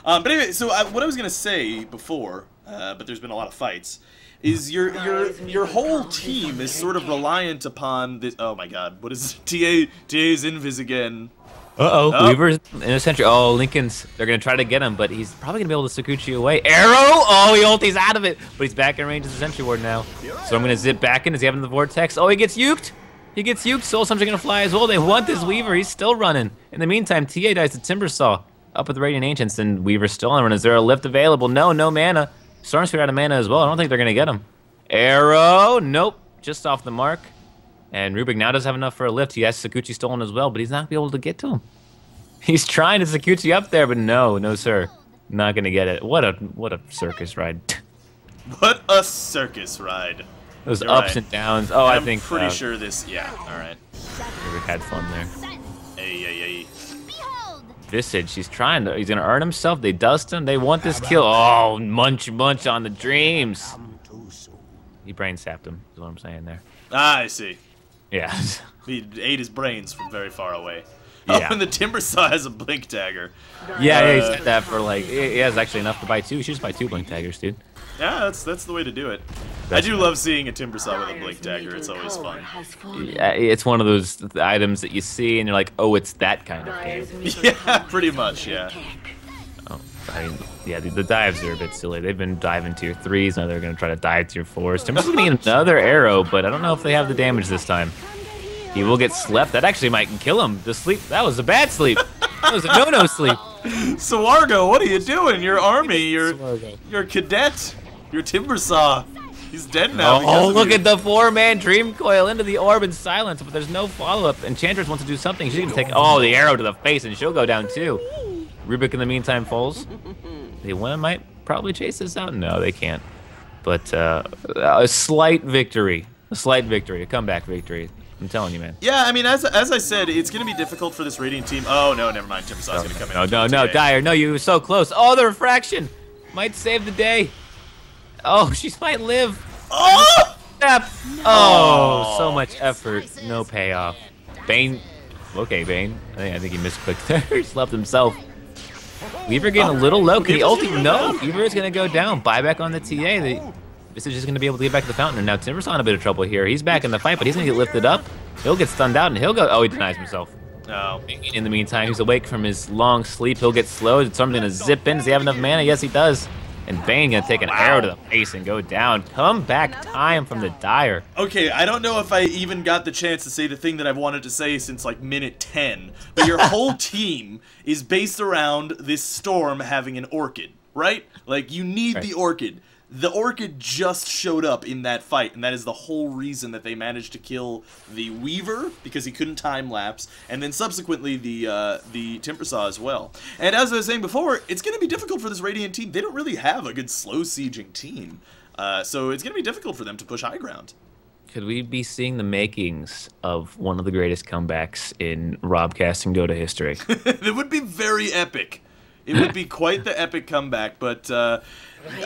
But anyway, so what I was gonna say before, but there's been a lot of fights, is your whole team is sort of reliant upon this. Oh my God, what is TA's invis again? Uh-oh, Weaver's in a sentry. Oh, Lincoln's, they're going to try to get him, but he's probably going to be able to Sakuchi away. Arrow! Oh, he ulti's out of it, but he's back in range as a sentry ward now. So I'm going to zip back in. Is he having the vortex? Oh, he gets uked. He gets uked. Soul Summon's going to fly as well. They want this Weaver. He's still running. In the meantime, TA dies to Timbersaw up at the Radiant Ancients, and Weaver's still on run. Is there a lift available? No mana. Storm Spirit out of mana as well. I don't think they're going to get him. Arrow! Nope. Just off the mark. And Rubik now does have enough for a lift. He has Sakuchi stolen as well, but he's not going to be able to get to him. He's trying to Sakuchi up there, but no, sir. Not going to get it. What a circus ride. What a circus ride. Those ups and downs. Oh, I think... I'm pretty sure this... Yeah, all right. Rubik had fun there. Hey. Visage, he's trying to... He's going to earn himself. They dust him. They want this kill. Oh, munch on the dreams. He brain sapped him, is what I'm saying there. Ah, I see. Yeah. He ate his brains from very far away. Yeah. Oh, and the Timbersaw has a blink dagger. Yeah, he said that for like... He has actually enough to buy two. He should just buy two blink daggers, dude. Yeah, that's the way to do it. I do love seeing a Timbersaw with a blink dagger. It's always fun. Yeah, it's one of those items that you see and you're like, oh, it's that kind of game. Yeah, pretty much, yeah. Oh, I mean, yeah, the dives are a bit silly. They've been diving tier 3s, now they're going to try to dive tier 4s. Timber's going to need another arrow, but I don't know if they have the damage this time. He will get slept. That actually might kill him. The sleep, that was a bad sleep. That was a no-no sleep. Sawargo, what are you doing? Your army, your cadet, your Timbersaw. He's dead now. Oh, look at the 4-man Dream Coil into the orb in silence, but there's no follow-up. Enchantress wants to do something. She's going to take, oh, the arrow to the face, and she'll go down too. Rubik in the meantime falls. They might probably chase this out. No, they can't. But a slight victory. A comeback victory. I'm telling you, man. Yeah, I mean, as I said, it's going to be difficult for this Radiant team. Oh, no, never mind. Timbersaw's going to come in. No, Dyer. No, you were so close. Oh, the refraction might save the day. Oh, she might live. Oh! Oh, so much effort. No payoff. Bane. Okay, Bane. I think he misclicked there. He slept himself. Weaver getting a little low. Can he ulti? No, Weaver is going to go down. Buyback on the TA. This is just going to be able to get back to the fountain. And now Timber's in a bit of trouble here. He's back in the fight, but he's going to get lifted up. He'll get stunned out, and he'll go... Oh, he denies himself. Oh. In the meantime, he's awake from his long sleep. He'll get slowed. Storm's going to zip in. Does he have enough mana? Yes, he does. And Bane going to take an arrow to the face and go down. Come back time from the Dyer. Okay, I don't know if I even got the chance to say the thing that I've wanted to say since like minute 10. But your whole team is based around this Storm having an Orchid, right? Like, you need the Orchid. The Orchid just showed up in that fight, and that is the whole reason that they managed to kill the Weaver, because he couldn't time-lapse, and then subsequently the Timbersaw as well. And as I was saying before, it's going to be difficult for this Radiant team. They don't really have a good slow-sieging team, so it's going to be difficult for them to push high ground. Could we be seeing the makings of one of the greatest comebacks in Robcasting Dota history? It would be very epic. It would be quite the epic comeback, but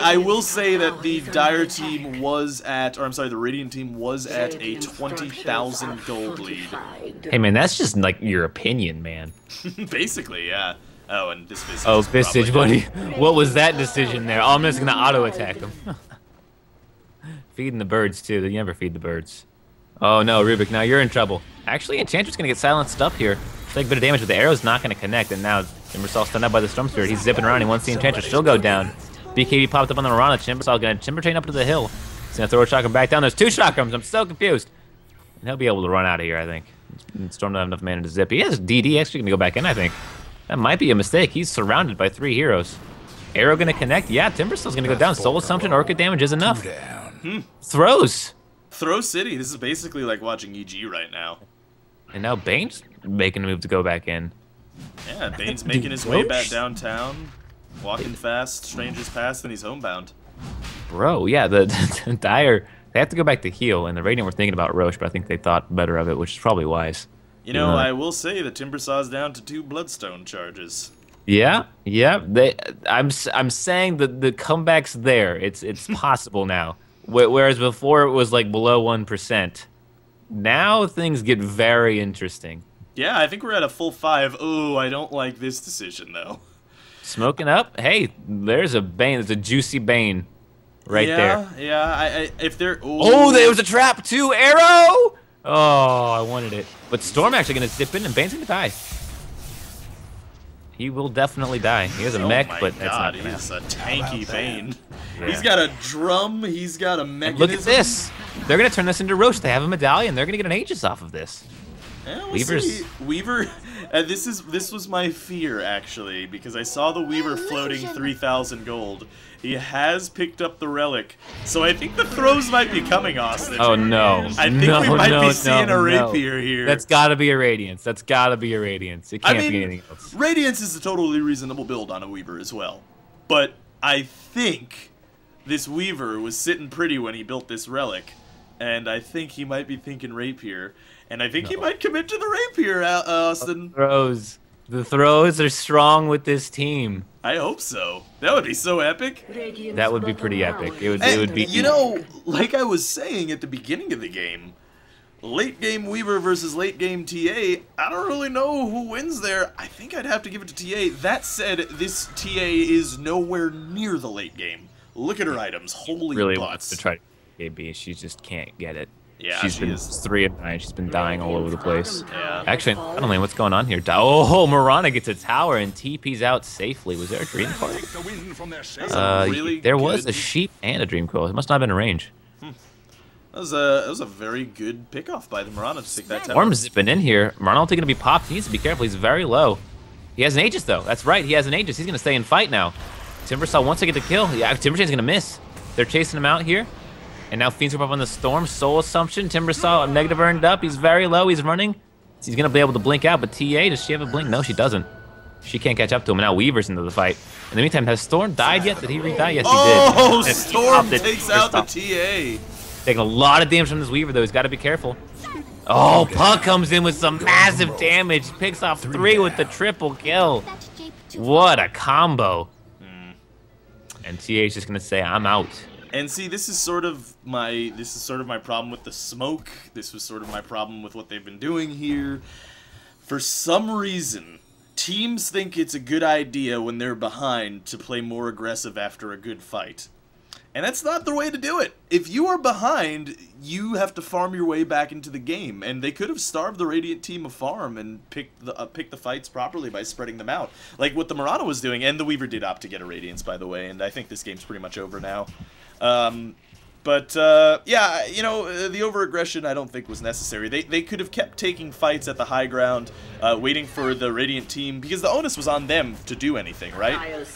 I will say that the Dyer team was at, or I'm sorry, the Radiant team was at a 20,000 gold lead. Hey man, that's just like your opinion, man. Basically, yeah. Oh, and this Visage. Oh, Visage, buddy. What was that decision there? Oh, I'm just gonna auto-attack him. Feeding the birds too. You never feed the birds. Oh no, Rubik, now you're in trouble. Actually, Enchantress gonna get silenced up here. Take a bit of damage, but the arrow's not gonna connect, and now Timbersaw stunned up by the Storm Spirit. He's zipping around. He wants the Enchantress. She'll go down. BKB popped up on the Mirana. Timbersaw gonna Timber Chain up to the hill. He's gonna throw a Chakram back down. There's 2 Chakrams. I'm so confused. And he'll be able to run out of here, I think. Storm doesn't have enough mana to zip. He has DD actually gonna go back in, I think. That might be a mistake. He's surrounded by 3 heroes. Arrow gonna connect. Yeah, Timbersaw's gonna go down. Soul Assumption, Orchid damage is enough. Throws. Throw City. This is basically like watching EG right now. And now Bane's making a move to go back in. Yeah, Bane's making his way back downtown. Walking fast, strangers past, and he's homebound. Bro, yeah, the Dyer, they have to go back to heal, and the Radiant were thinking about Roche, but I think they thought better of it, which is probably wise. You know, I will say that Timbersaw's down to 2 Bloodstone charges. Yeah. I'm saying that the comeback's there. It's possible now. Whereas before it was like below 1%. Now things get very interesting. Yeah, I think we're at a full 5. Ooh, I don't like this decision though. Smoking up. Hey, there's a Bane. There's a juicy Bane right there. Yeah, if they're... Oh, there was a trap too. Arrow! Oh, I wanted it. But Storm actually going to zip in, and Bane's going to die. He will definitely die. He has a mech, but that's not going to happen. He's a tanky Bane. Yeah. He's got a drum. He's got a mechanism. Look at this. They're going to turn this into Roche. They have a medallion. They're going to get an Aegis off of this. Yeah, we'll Weaver's... see. Weaver, this was my fear, actually, because I saw the Weaver floating 3,000 gold. He has picked up the relic, so I think the throws might be coming, Austin. Oh, no. I think we might be seeing a rapier here. That's got to be a Radiance. That's got to be a Radiance. It can't be anything else. Radiance is a totally reasonable build on a Weaver as well. But I think this Weaver was sitting pretty when he built this relic, and I think he might be thinking rapier. And I think he might commit to the rapier, Austin. The throws are strong with this team. I hope so. That would be so epic. That would be pretty epic. It would be. You know, like I was saying at the beginning of the game, late game Weaver versus late game TA, I don't really know who wins there. I think I'd have to give it to TA. That said, this TA is nowhere near the late game. Look at her items. Holy really butts. wants to try to KB. She just can't get it. Yeah, she's been 3 of 9. She's been dying all over the place. Yeah. Actually, I don't know what's going on here. Oh, Mirana gets a tower and TP's out safely. Was there a dream party? There was a sheep and a dream coil. It must not have been a range. That was a very good pickoff by the Mirana to take that tower. Storm's zipping in here. Mirana going to be popped. He needs to be careful. He's very low. He has an Aegis, though. That's right. He has an Aegis. He's going to stay and fight now. Timbersaw wants to get the kill. Yeah, Timbersawn's going to miss. They're chasing him out here. And now Fiend's up on the Storm. Soul Assumption. Timbersaw negative earned up. He's very low. He's running. He's going to be able to blink out. But TA, does she have a blink? No, she doesn't. She can't catch up to him. And now Weaver's into the fight. In the meantime, has Storm died yet? Did he re-die? Yes, he did. Oh, Storm takes out the TA. Taking a lot of damage from this Weaver, though. He's got to be careful. Oh, Puck comes in with some massive damage. Picks off 3 with the triple kill. What a combo. And TA is just going to say, I'm out. And see, this is sort of my problem with the smoke. This was sort of my problem with what they've been doing here. For some reason, teams think it's a good idea when they're behind to play more aggressive after a good fight. And that's not the way to do it. If you are behind, you have to farm your way back into the game. And they could have starved the Radiant team of farm and picked the fights properly by spreading them out. Like what the Mirana was doing, and the Weaver did opt to get a Radiance, by the way. And I think this game's pretty much over now. Yeah, you know, the over-aggression I don't think was necessary. They could have kept taking fights at the high ground, waiting for the Radiant team, because the onus was on them to do anything, right?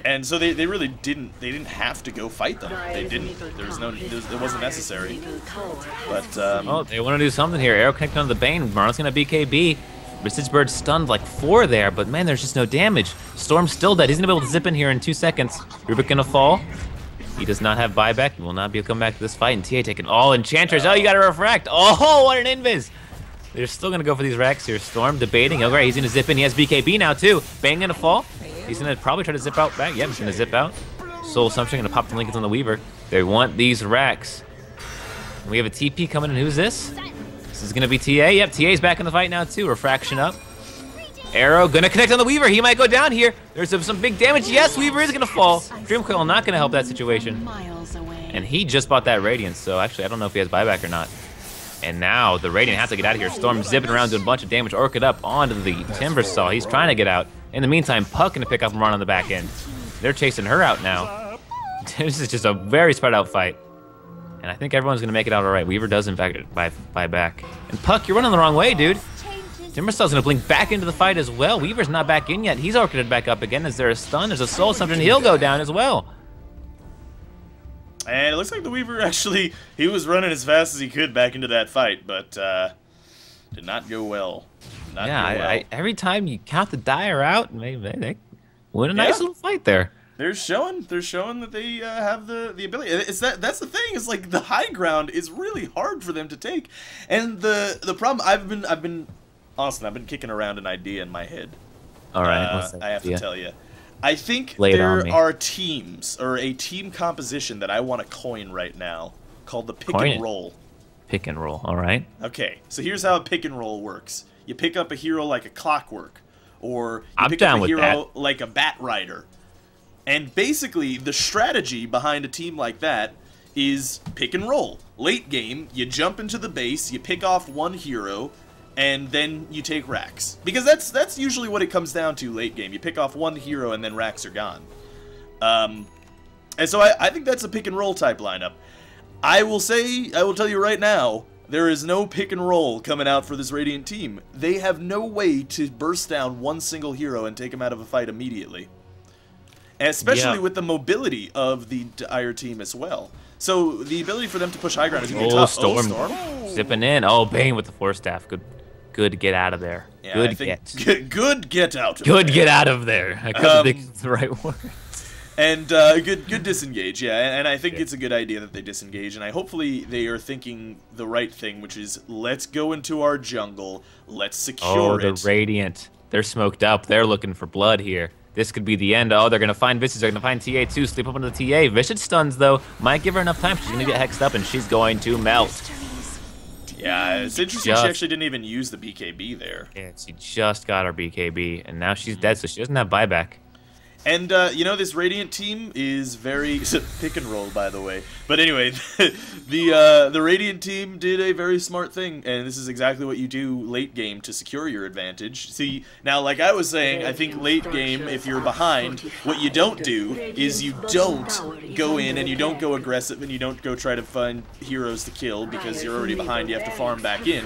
And so they really didn't have to go fight them. They didn't. It wasn't necessary. But oh, they want to do something here. Arrow connected on the Bane. Marlon's gonna BKB. Resistance Bird stunned like 4 there, but man, there's just no damage. Storm's still dead. He's gonna be able to zip in here in 2 seconds. Rubik gonna fall. He does not have buyback. He will not be able to come back to this fight. And TA taking all Enchanters. Oh, you got to refract. Oh, what an invis. They're still going to go for these racks here. Storm debating. Oh, great. He's going to zip in. He has BKB now, too. Bane going to fall. He's going to probably try to zip out back. Yeah, he's going to zip out. Soul Assumption going to pop the Lincolns on the Weaver. They want these racks. And we have a TP coming in. Who's this? This is going to be TA. Yep, TA's back in the fight now, too. Refraction up. Arrow gonna connect on the Weaver. He might go down here. There's some big damage. Yes, Weaver is gonna fall. Dreamcoil not gonna help that situation. And he just bought that Radiance, so actually I don't know if he has buyback or not. And now the Radiant has to get out of here. Storm zipping around doing a bunch of damage. Orchid up onto the Timbersaw. He's trying to get out. In the meantime, Puck gonna pick up and run on the back end. They're chasing her out now. This is just a very spread out fight. And I think everyone's gonna make it out all right. Weaver does in fact buy back. And Puck, you're running the wrong way, dude. Timbersaw's gonna blink back into the fight as well. Weaver's not back in yet. He's orchided back up again. Is there a stun? There's a Soul Assumption. He'll go down as well. And it looks like the Weaver actually, he was running as fast as he could back into that fight, but did not go well. Every time you count the Dire out, maybe they win a nice little fight there. They're showing that they have the ability. That's the thing. Is like the high ground is really hard for them to take, and the problem I've been Austin, I've been kicking around an idea in my head. All right, what's that I have to tell you. I think Lay it there on me. are teams, or a team composition that I want to coin right now, called the pick Coin and it. roll. Pick and roll, all right. Okay, so here's how a pick and roll works. You pick up a hero like a Clockwork, or you I'm pick down up a with hero like a Bat Rider. And basically, the strategy behind a team like that is pick and roll. Late game, you jump into the base, you pick off one hero, and then you take racks. Because that's usually what it comes down to late game. You pick off one hero, and then racks are gone. And so I think that's a pick and roll type lineup. I will tell you right now, there is no pick and roll coming out for this Radiant team. They have no way to burst down one single hero and take him out of a fight immediately. And especially with the mobility of the Dire team as well. So the ability for them to push high ground is going to be tough. Storm. Zipping in. Oh, Bane with the Force Staff. Good get out of there. Yeah, good get out of there. Good get out of there. I couldn't think of the right word. And good disengage, yeah. And I think it's a good idea that they disengage. And hopefully they are thinking the right thing, which is let's go into our jungle. Let's secure it. Oh, the Radiant. They're smoked up. They're looking for blood here. This could be the end. Oh, they're going to find Visage. They're going to find TA too. Sleep up into the TA. Visage stuns, though. Might give her enough time. She's going to get hexed up, and she's going to melt. Yeah, it's interesting she actually didn't even use the BKB there. Yeah, she just got her BKB, and now she's dead, so she doesn't have buyback. And, you know, this Radiant team is very... pick and roll, by the way. But anyway, the Radiant team did a very smart thing, and this is exactly what you do late game to secure your advantage. See, now, like I was saying, I think late game, if you're behind, what you don't do is you don't go in and you don't go aggressive and you don't go try to find heroes to kill because you're already behind, you have to farm back in.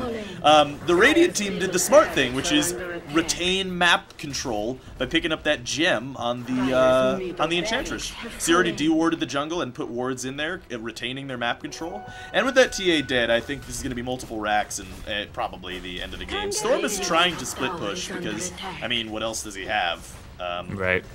The Radiant team did the smart thing, which is retain map control by picking up that gem on the Enchantress. So you already de-warded the jungle and put wards in there, retaining their map control. And with that TA dead, I think this is going to be multiple racks and probably the end of the game. Storm is trying to split push because, I mean, what else does he have? Right.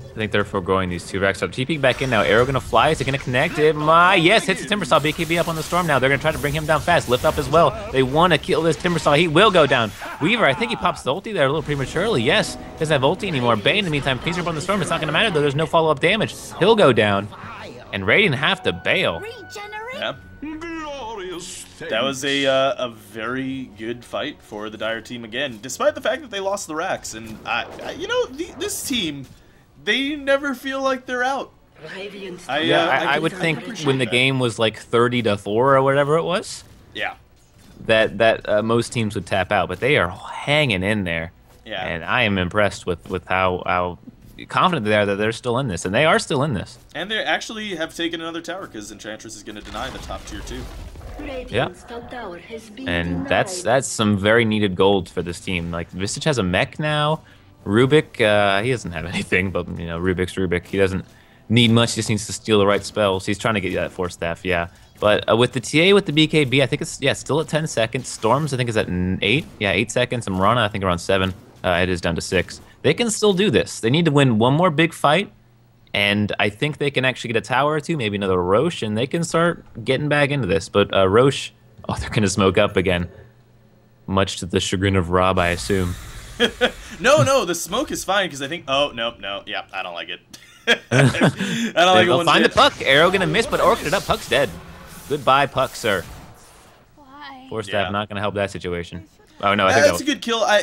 I think they're foregoing these two racks up. TP back in now. Arrow gonna fly. Is it gonna connect? Yes, hits the Timbersaw. BKB up on the Storm now. They're gonna try to bring him down fast. Lift up as well. They want to kill this Timbersaw. He will go down. Weaver, I think he pops the ulti there a little prematurely. Yes, doesn't have ulti anymore. Bane, in the meantime, cleans up on the Storm. It's not gonna matter though. There's no follow-up damage. He'll go down. And Radiant have to bail. Yeah. That was a very good fight for the Dire team again, despite the fact that they lost the racks. And, you know, this team... They never feel like they're out. I would think when the game was like 30-4 or whatever it was. Yeah. That most teams would tap out, but they are hanging in there. Yeah. And I am impressed with how confident they are that they're still in this, and they are still in this. And they actually have taken another tower because Enchantress is going to deny the top tier 2. Yeah. And that's some very needed gold for this team. Like Visage has a mech now. Rubik, he doesn't have anything, but, you know, Rubik's Rubik. He doesn't need much, he just needs to steal the right spells. He's trying to get you that Force Staff, yeah. But with the TA, with the BKB, I think it's, still at 10 seconds. Storms, I think, is at 8. Yeah, 8 seconds. And Mirana, I think, around 7. It is down to 6. They can still do this. They need to win one more big fight, and I think they can actually get a tower or two, maybe another Roche, and they can start getting back into this. But Roche, they're going to smoke up again, much to the chagrin of Rob, I assume. No, the smoke is fine because I think. Oh no, yeah, I don't like it. I don't like it. They'll find the Puck. Arrow gonna miss, but orchid up. Puck's dead. Goodbye, Puck, sir. Why? Force Staff not gonna help that situation. Oh no, I think that's a good kill. I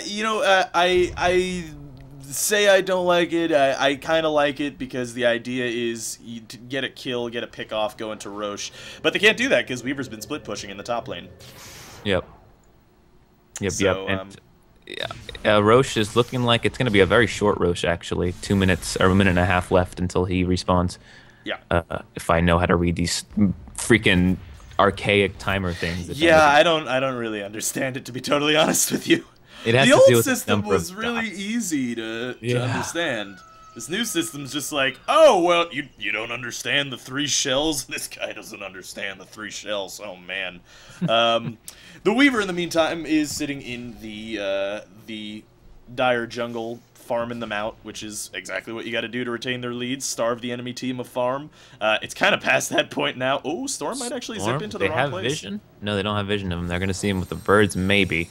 say I don't like it. I kind of like it because the idea is you get a kill, get a pick off, go into Roche, but they can't do that because Weaver's been split pushing in the top lane. Yep. So, and, yeah, Roche is looking like it's going to be a very short Roche, actually. 2 minutes or a minute and a half left until he respawns. Yeah. If I know how to read these freaking archaic timer things. Yeah, I don't really understand it, to be totally honest with you. The old system was really easy to understand. This new system's just like, oh, well, you don't understand the 3 shells? This guy doesn't understand the 3 shells. Oh, man. The Weaver, in the meantime, is sitting in the Dire jungle, farming them out, which is exactly what you got to do to retain their leads, starve the enemy team of farm. It's kind of past that point now. Oh, Storm might actually zip into the wrong place. They have vision? No, they don't have vision of them. They're going to see him with the birds, maybe.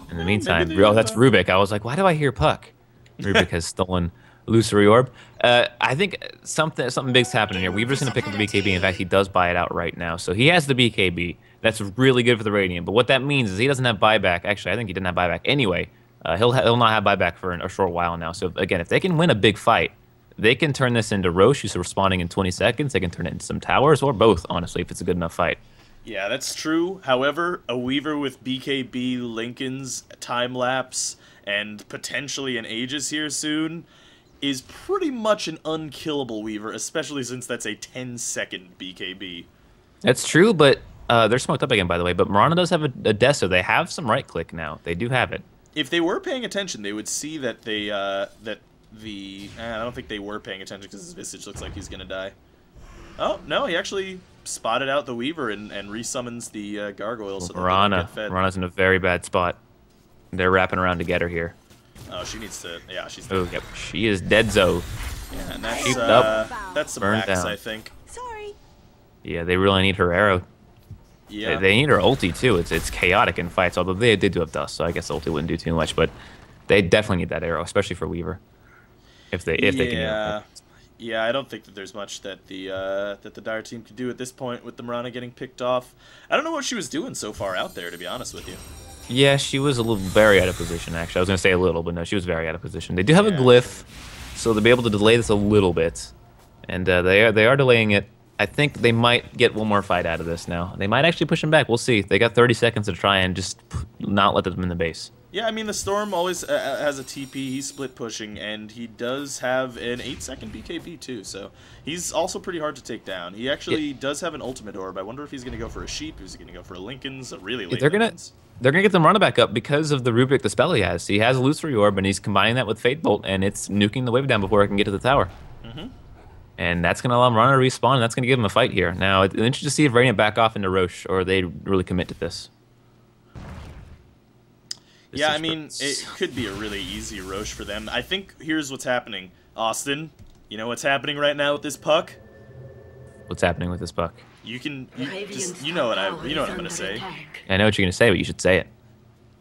In the meantime, that's Rubik. I was like, why do I hear Puck? Rubik has stolen Illusory Orb. I think something big's happening here. Weaver's going to pick up the BKB. In fact, he does buy it out right now. So he has the BKB. That's really good for the Radiant. But what that means is he doesn't have buyback. Actually, I think he didn't have buyback anyway. He'll not have buyback for a short while now. So, again, if they can win a big fight, they can turn this into Roche, who's responding in 20 seconds. They can turn it into some towers, or both, honestly, if it's a good enough fight. Yeah, that's true. However, a Weaver with BKB, Lincoln's time-lapse, and potentially an Aegis here soon is pretty much an unkillable Weaver, especially since that's a 10-second BKB. That's true, but they're smoked up again, by the way. But Mirana does have a Deso. They have some right-click now. They do have it. If they were paying attention, they would see that they, I don't think they were paying attention because his Visage looks like he's going to die. Oh, no, he actually spotted out the Weaver and resummons the Gargoyle. So Mirana's in a very bad spot. They're wrapping around to get her here. Oh, she needs to, yeah, she's dead. Oh, yep, she is dead-zo. Yeah, and that's some Burned max, down. I think. Sorry. Yeah, they really need her arrow. Yeah. They need her ulti, too. It's chaotic in fights, although they do have dust, so I guess ulti wouldn't do too much, but they definitely need that arrow, especially for Weaver. If they can. Yeah, I don't think that there's much that the Dire team could do at this point with the Mirana getting picked off. I don't know what she was doing so far out there, to be honest with you. Yeah, she was very out of position, actually. I was going to say a little, but no, she was very out of position. They do have a glyph, so they'll be able to delay this a little bit. And they are delaying it. I think they might get one more fight out of this now. They might actually push him back. We'll see. They got 30 seconds to try and just not let them in the base. Yeah, I mean, the Storm always has a TP. He's split pushing, and he does have an 8-second BKB, too. So he's also pretty hard to take down. He actually does have an ultimate orb. I wonder if he's going to go for a Sheep. Is he going to go for a Lincoln's? A really late Lincoln's? They're going to get them running back up because of the Rubik, the spell he has. He has Illusory Orb, and he's combining that with Fate Bolt, and it's nuking the wave down before it can get to the tower. Mm-hmm. And that's going to allow Mirana to respawn, and that's going to give him a fight here. Now, it's interesting to see if Radiant back off into Roche, or they really commit to this. Yeah, I mean, it could be a really easy Roche for them. I think here's what's happening. Austin, you know what's happening right now with this puck? What's happening with this puck? You know what I'm gonna say. I know what you're gonna say, but you should say it.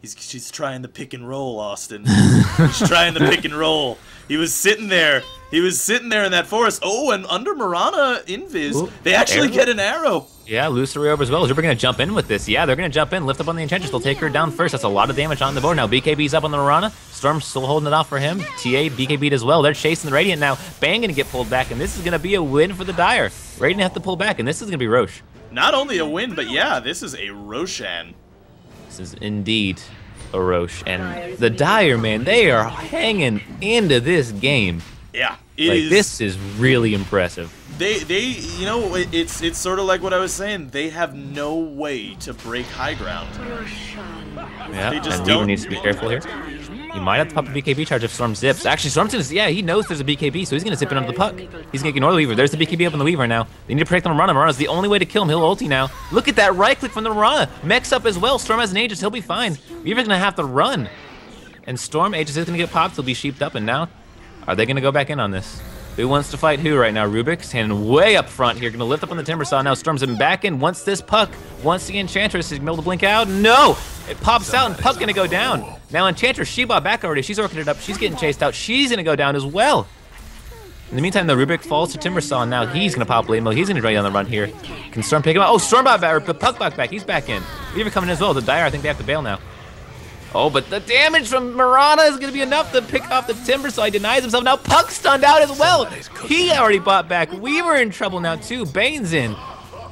She's trying the pick and roll, Austin. She's trying the pick and roll. He was sitting there. He was sitting there in that forest. Oh, and under Mirana Invis, they actually get an arrow. Yeah, Illusory Orb as well. Is Rubik gonna jump in with this? Yeah, they're gonna jump in, lift up on the Enchantress. They'll take her down first. That's a lot of damage on the board. Now BKB's up on the Mirana. Storm's still holding it off for him. TA BKB'd as well. They're chasing the Radiant now. Bang gonna get pulled back, and this is gonna be a win for the Dire. Radiant have to pull back, and this is gonna be Roche. Not only a win, but yeah, this is a Roshan. This is indeed a Roche, and the Dire, man, they are hanging into this game. Yeah, this is really impressive. You know, it's sort of like what I was saying. They have no way to break high ground. Yeah, they just and don't. Weaver needs to be careful here. He might have to pop a BKB charge if Storm zips. Actually, Storm's gonna, yeah, he knows there's a BKB, so he's gonna zip in under the puck. He's gonna ignore the Weaver. There's the BKB up on the Weaver now. They need to protect the Mirana. Mirana's the only way to kill him. He'll ulti now. Look at that right click from the Mirana. Mech's up as well. Storm has an Aegis. He'll be fine. Weaver's gonna have to run. And Storm, Aegis is gonna get popped. He'll be sheeped up, and now, are they gonna go back in on this? Who wants to fight who right now? Rubik standing way up front here, gonna lift up on the Timber Saw. Now Storm's him back in. Once this puck, once the Enchantress is able to blink out. No! It pops out and puck's gonna go down. Now Enchantress, she bought back already. She's orking it up. She's getting chased out. She's gonna go down as well. In the meantime, the Rubik falls to Timber Saw, and now he's gonna pop late mode. He's gonna run on the run here. Can Storm pick him up? Oh, Storm bought back, or the puck back. He's back in. Weaver coming as well. The Dire, I think they have to bail now. Oh, but the damage from Mirana is going to be enough to pick off the Timber, so he denies himself. Now Puck's stunned out as well. He already bought back. Weaver in trouble now, too. Bane's in.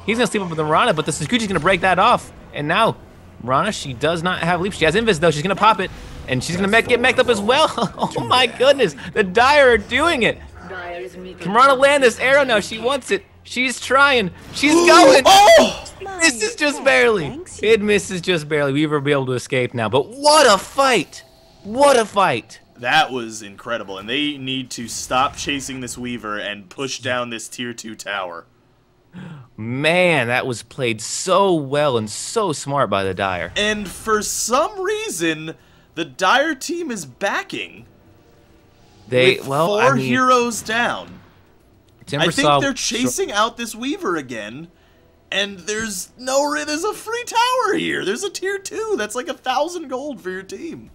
He's going to sleep up with the Mirana, but the Sakuchi's going to break that off. And now, Mirana, she does not have leap. She has Invis, though. She's going to pop it. And she's going to get mech'd up as well. Oh, my goodness. The Dire are doing it. Can Mirana land this arrow now? She wants it. She's trying. She's going. Oh! Misses just barely. It misses just barely. Weaver will be able to escape now. But what a fight. What a fight. That was incredible. And they need to stop chasing this Weaver and push down this tier 2 tower. Man, that was played so well and so smart by the Dire. And for some reason, the Dire team is backing. Four heroes down. I think they're chasing out this Weaver again, and there's a free tower here. There's a tier 2. That's like 1,000 gold for your team.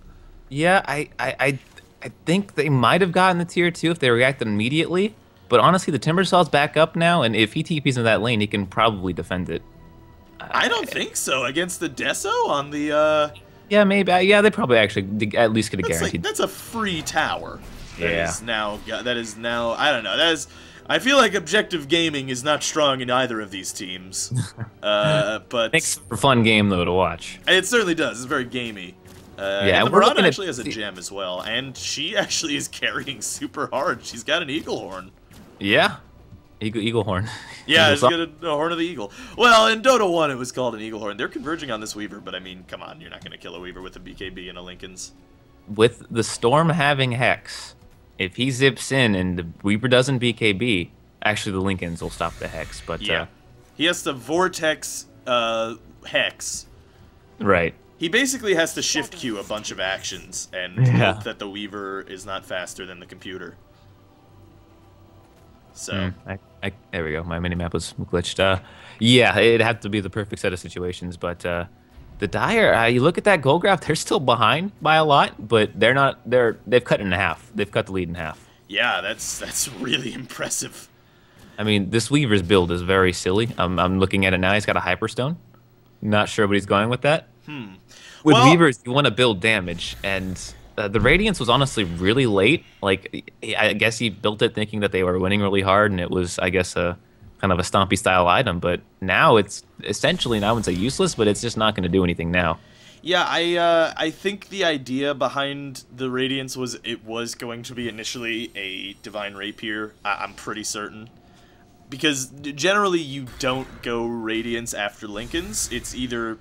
Yeah, I think they might have gotten the tier 2 if they reacted immediately. But honestly, the Timber Saw's back up now, and if he TPs into that lane, he can probably defend it. I don't think so. Against the Deso on the... Yeah, maybe. Yeah, they probably actually at least get a guaranteed. That's a free tower. That is now I don't know. I feel like objective gaming is not strong in either of these teams. But makes for a fun game though to watch. It certainly does. It's very gamey. Yeah, and the Marauder actually has a gem as well, and she actually is carrying super hard. She's got an eagle horn. Yeah, eagle horn. Yeah, she's got a horn of the eagle. Well, in Dota 1 it was called an eagle horn. They're converging on this Weaver, but I mean, come on, you're not going to kill a Weaver with a BKB and a Lincoln's. With the Storm having Hex, if he zips in and the Weaver doesn't BKB, actually the Lincolns will stop the Hex. But yeah, he has to Vortex Hex. Right. He basically has to shift queue a bunch of actions and hope that the Weaver is not faster than the computer. So there we go. My minimap was glitched. Yeah, it'd have to be the perfect set of situations. But the Dire, you look at that goal graph, they're still behind by a lot, but they're not. They've cut it in half. They've cut the lead in half. Yeah, that's really impressive. I mean, this Weaver's build is very silly. I'm looking at it now. He's got a Hyperstone. Not sure what he's going with that. With Weavers, you want to build damage, and the Radiance was honestly really late. Like, I guess he built it thinking that they were winning really hard, and it was, I guess, a kind of a stompy style item. But now it's essentially, I wouldn't say useless, but it's just not going to do anything now. Yeah, I think the idea behind the Radiance was it was going to be initially a Divine Rapier. I'm pretty certain. Because generally you don't go Radiance after Lincolns. It's either...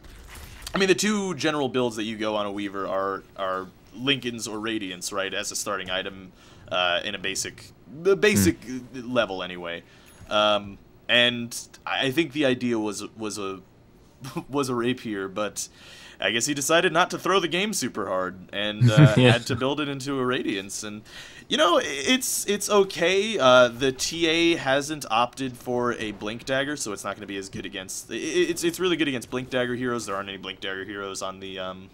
I mean, the two general builds that you go on a Weaver are Lincolns or Radiance, right, as a starting item in a basic level anyway. And I think the idea was a Rapier, but I guess he decided not to throw the game super hard and had to build it into a Radiance. And you know, it's okay. The TA hasn't opted for a Blink Dagger, so it's not going to be as good against. It's really good against Blink Dagger heroes. There aren't any Blink Dagger heroes on the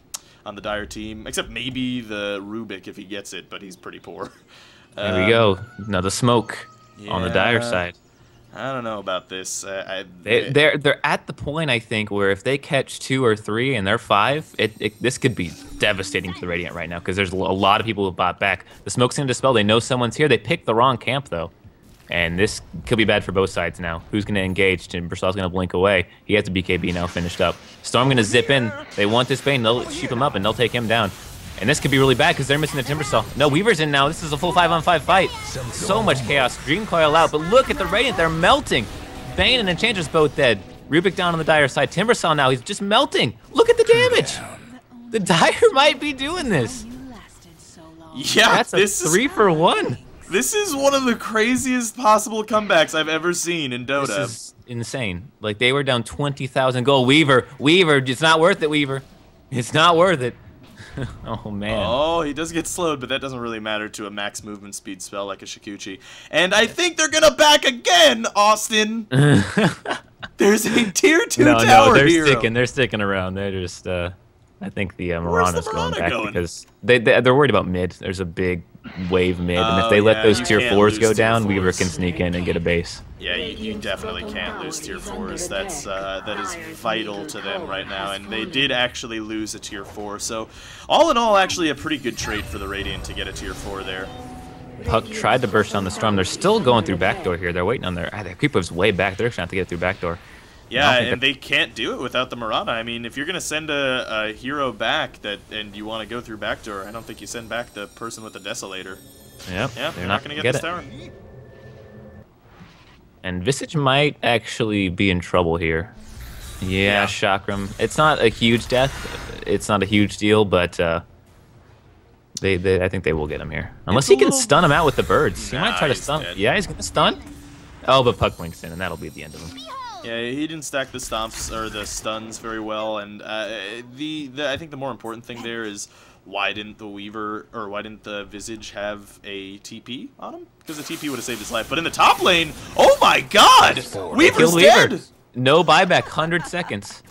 Dire team, except maybe the Rubik if he gets it, but he's pretty poor. There we go. Another smoke on the Dire side. I don't know about this. They're at the point, I think, where if they catch 2 or 3 and they're 5, this could be devastating for the Radiant right now because there's a lot of people who bought back. The smoke's going to dispel. They know someone's here. They picked the wrong camp, though. And this could be bad for both sides now. Who's going to engage? Timberstall's going to blink away. He has the BKB now finished up. Storm going to zip in. They want this Bane. They'll shoot him up, and they'll take him down. And this could be really bad because they're missing the Timberstall. No, Weaver's in now. This is a full 5-on-5 fight. So much chaos. Dream Coil out, but look at the Radiant. They're melting. Bane and Enchantress both dead. Rubik down on the Dire side. Timberstall now. He's just melting. Look at the damage. The Dire might be doing this. Yeah, that's a 3-for-1. This is one of the craziest possible comebacks I've ever seen in Dota. This is insane. Like, they were down 20,000 gold. Weaver, it's not worth it, Weaver. It's not worth it. Oh, man. Oh, he does get slowed, but that doesn't really matter to a max movement speed spell like a Shikuchi. And I think they're gonna back again, Austin! There's a tier 2 tower hero. They're sticking around. They're just, I think the Mirana's going back because they're worried about mid. There's a big wave mid, and if they let those tier 4s go down, Weaver can sneak in and get a base. Yeah, you definitely can't lose tier 4s. That is vital to them right now, and they did actually lose a tier 4. So, all in all, actually a pretty good trade for the Radiant to get a tier 4 there. Puck tried to burst down the Storm. They're still going through backdoor here. They're waiting on their Creeper's way back. They're trying to get through backdoor. Yeah, and they can't do it without the Marana. I mean, if you're going to send a hero back and you want to go through backdoor, I don't think you send back the person with the Desolator. Yep, yeah, they're not going to get this tower. And Visage might actually be in trouble here. Yeah, Chakram. It's not a huge death. It's not a huge deal, but I think they will get him here. Unless he can stun him out with the birds. He might try to stun. Yeah, he's going to stun. Oh, but Puck blinks in, and that'll be the end of him. Yeah, he didn't stack the stomps or the stuns very well, and I think the more important thing there is why didn't the Visage have a TP on him? Because the TP would have saved his life. But in the top lane, oh my God, Weaver's dead. No buyback, 100 seconds.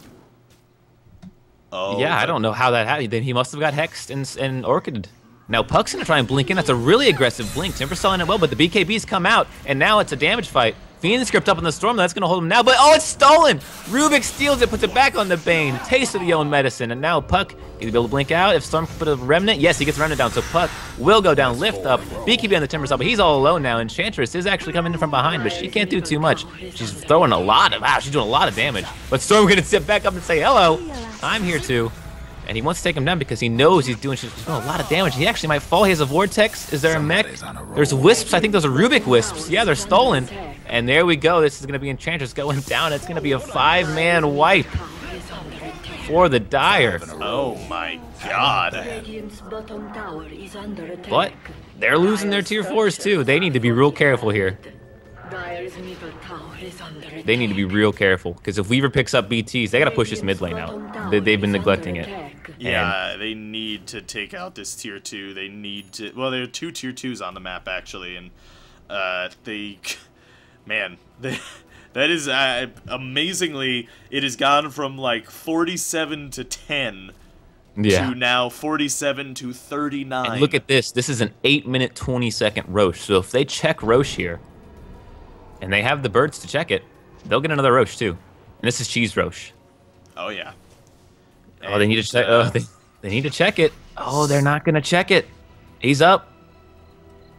Oh, yeah, I don't know how that happened. Then he must have got hexed and orchided. Now Puck's gonna try and blink in. That's a really aggressive blink. Timberstall in it well, but the BKBs come out, and now it's a damage fight. Fiend script up in the Storm, that's gonna hold him now, but oh, it's stolen! Rubik steals it, puts it back on the Bane. Taste of the own medicine, and now Puck gonna be able to blink out. If Storm can put a Remnant, yes, he gets Remnant down, so Puck will go down, lift up. BKB on the Timbersaw, but he's all alone now. Enchantress is actually coming in from behind, but she can't do too much. She's throwing a lot of, wow, she's doing a lot of damage. But Storm gonna sit back up and say, hello, I'm here too. And he wants to take him down because he knows she's doing a lot of damage. He actually might fall. He has a Vortex. Is there a mech? There's Wisps. I think those are Rubik Wisps. Yeah, they're stolen. And there we go. This is going to be Enchantress going down. It's going to be a 5-man wipe for the Dire. Oh my god. But they're losing their tier 4s too. They need to be real careful here. They need to be real careful because if Weaver picks up BTs, they got to push this mid lane out. They've been neglecting it. Yeah, they need to take out this tier 2. They need to. Well, there are 2 tier 2s on the map actually, and man, that is amazingly. It has gone from like 47 to 10 to now 47 to 39. And look at this. This is an 8-minute 20-second Roche. So if they check Roche here, and they have the birds to check it, they'll get another Roche too. And this is Cheese Roche. Oh yeah. Oh, they need to check. Oh, they need to check it. Oh, they're not gonna check it. He's up,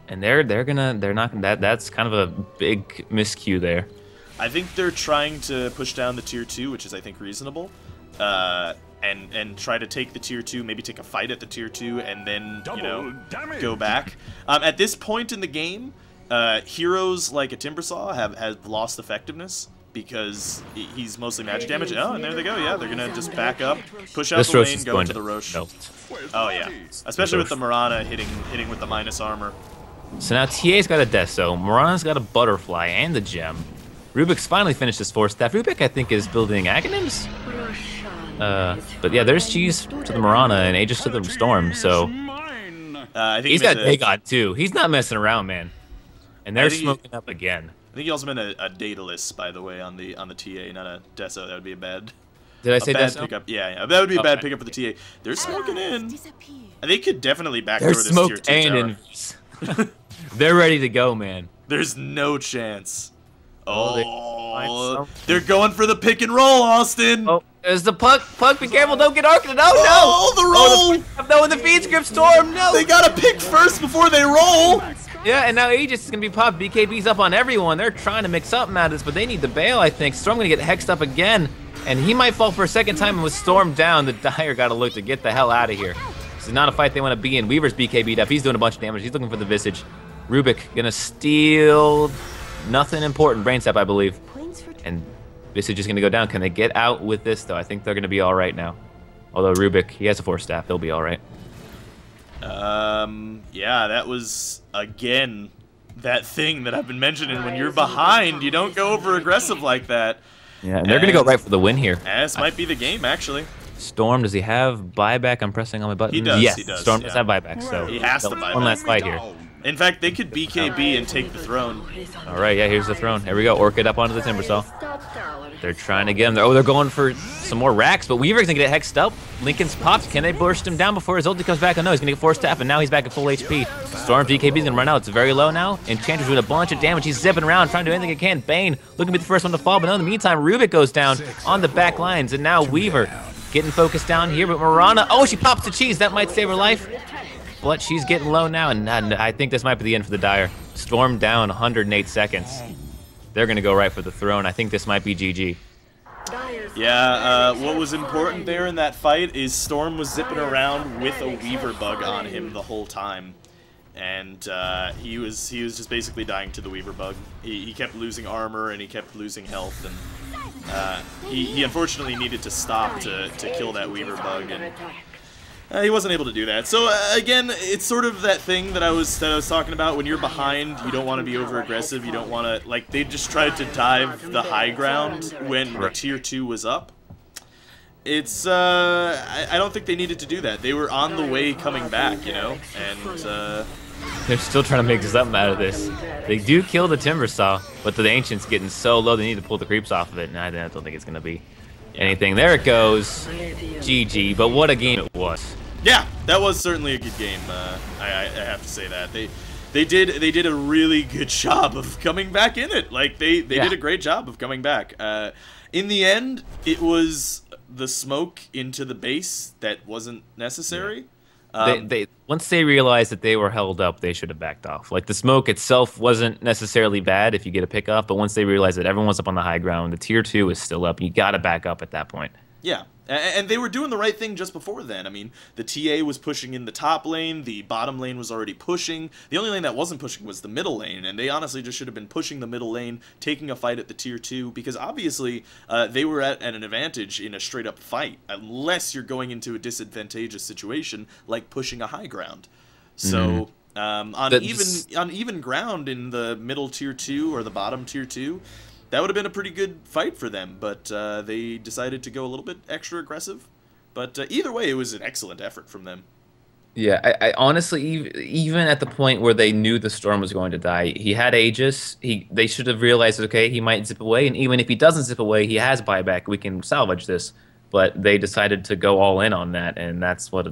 and they're not. That's kind of a big miscue there. I think they're trying to push down the tier 2, which is I think reasonable, and try to take the tier 2, maybe take a fight at the tier 2, and then go back. At this point in the game. Heroes like a Timbersaw have lost effectiveness because he's mostly magic damage. Oh, and there they go. Yeah, they're gonna just back up, push out the lane, go into the Roche. Oh yeah, especially with the Mirana hitting with the minus armor. So now TA's got a Deso, Mirana's got a Butterfly and the Gem. Rubik's finally finished his 4-staff. Rubik, I think, is building Aghanims. But yeah, there's Cheese to the Mirana and Aegis to the Storm. So I think he's got Dagon too. He's not messing around, man. And they're smoking up again. I think he also meant a Daedalus, by the way, on the TA, not a Deso. That would be a bad. Did I say Deso? Pickup. Yeah, that would be a bad pickup for the TA. They're smoking in. They could definitely backdoor this tier 2 tower. They're ready to go, man. There's no chance. Oh, they're going for the pick and roll, Austin. Oh, there's the Puck. Puck, be careful, don't get arced. Oh, no. Oh, the roll. No, in the feed script Storm, no. They got to pick first before they roll. Yeah, and now Aegis is going to be popped. BKB's up on everyone. They're trying to make something out of this, but they need the bail, I think. Storm going to get hexed up again, and he might fall for a second time, and with Storm down, the Dire got to look to get the hell out of here. This is not a fight they want to be in. Weaver's BKB'd up. He's doing a bunch of damage. He's looking for the Visage. Rubik going to steal nothing important. Brain Sap, I believe. And Visage is going to go down. Can they get out with this, though? I think they're going to be all right now. Although Rubik, he has a 4-staff. He'll be all right. Yeah, that was, again, that thing that I've been mentioning. When you're behind, you don't go over aggressive like that. Yeah, and they're going to go right for the win here. This might be the game, actually. Storm, does he have buyback? I'm pressing on my button. He does, yes, he does. Storm does have buyback, so he has to buy one last fight here. In fact, they could BKB and take the throne. All right, yeah, here's the throne. Here we go. Orchid up onto the Timbersaw. They're trying to get him there. Oh, they're going for some more racks, but Weaver's going to get hexed up. Lincoln's popped. Can they burst him down before his ulti comes back? Oh, no, he's going to get 4-staff, and now he's back at full HP. Storm BKB's going to run out. It's very low now. Enchantress doing a bunch of damage. He's zipping around, trying to do anything he can. Bane looking to be the first one to fall, but in the meantime, Rubik goes down on the back lines, and now Weaver getting focused down here, but Mirana, oh, she pops the cheese. That might save her life. But she's getting low now, and I think this might be the end for the Dire. Storm down 108 seconds. They're going to go right for the throne. I think this might be GG. Yeah, what was important there in that fight is Storm was zipping around with a Weaver bug on him the whole time. And he was just basically dying to the Weaver bug. He kept losing armor, and he kept losing health, and he unfortunately needed to stop to kill that Weaver bug. And he wasn't able to do that. So again, it's sort of that thing that I was talking about. When you're behind, you don't want to be over aggressive. You don't want to, like, they just tried to dive the high ground when tier 2 was up. It's I don't think they needed to do that. They were on the way coming back, you know, and they're still trying to make something out of this. They do kill the Timbersaw, but the Ancient's getting so low they need to pull the creeps off of it, and I don't think it's gonna be anything. There it goes. GG, but what a game it was. Yeah, that was certainly a good game. I have to say that. they did a really good job of coming back in it. Like they did a great job of coming back. In the end, it was the smoke into the base that wasn't necessary. They once they realized that they were held up, they should have backed off. Like the smoke itself wasn't necessarily bad if you get a pickoff, but once they realized that everyone's up on the high ground, the tier 2 is still up. You got to back up at that point. Yeah, and they were doing the right thing just before then. I mean, the TA was pushing in the top lane, the bottom lane was already pushing. The only lane that wasn't pushing was the middle lane, and they honestly just should have been pushing the middle lane, taking a fight at the tier 2, because obviously they were at an advantage in a straight-up fight, unless you're going into a disadvantageous situation like pushing a high ground. So on even ground in the middle tier 2 or the bottom tier 2, that would have been a pretty good fight for them, but they decided to go a little bit extra aggressive. But either way, it was an excellent effort from them. Yeah, I honestly, even at the point where they knew the storm was going to die, he had Aegis. They should have realized, okay, he might zip away, and even if he doesn't zip away, he has buyback. We can salvage this. But they decided to go all in on that, and that's what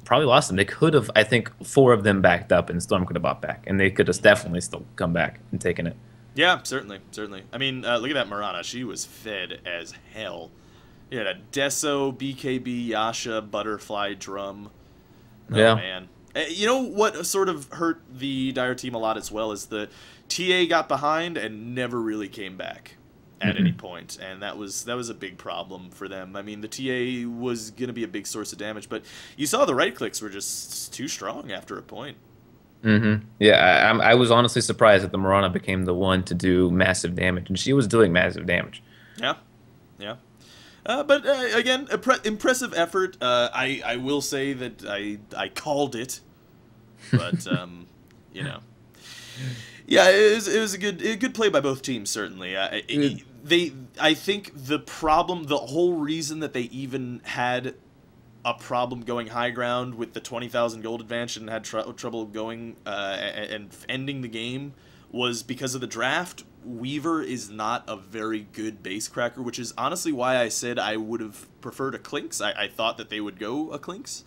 probably lost them. They could have, I think, 4 of them backed up, and Storm could have bought back, and they could have definitely still come back and taken it. Yeah, certainly. I mean, look at that Mirana. She was fed as hell. You had a Deso, BKB, Yasha, Butterfly, Drum. Oh, yeah. Man. You know what sort of hurt the Dire team a lot as well is the TA got behind and never really came back at any point, and that was a big problem for them. I mean, the TA was going to be a big source of damage, but you saw the right clicks were just too strong after a point. Yeah, I was honestly surprised that the Mirana became the one to do massive damage, and she was doing massive damage. Yeah. But again, impressive effort. I will say that I called it, but you know, yeah, it was a good play by both teams certainly. I think the whole reason that they even had a problem going high ground with the 20,000 gold advantage and had trouble going and ending the game was because of the draft. Weaver is not a very good base cracker, which is honestly why I said I would have preferred a Clinks. I thought that they would go a Clinks,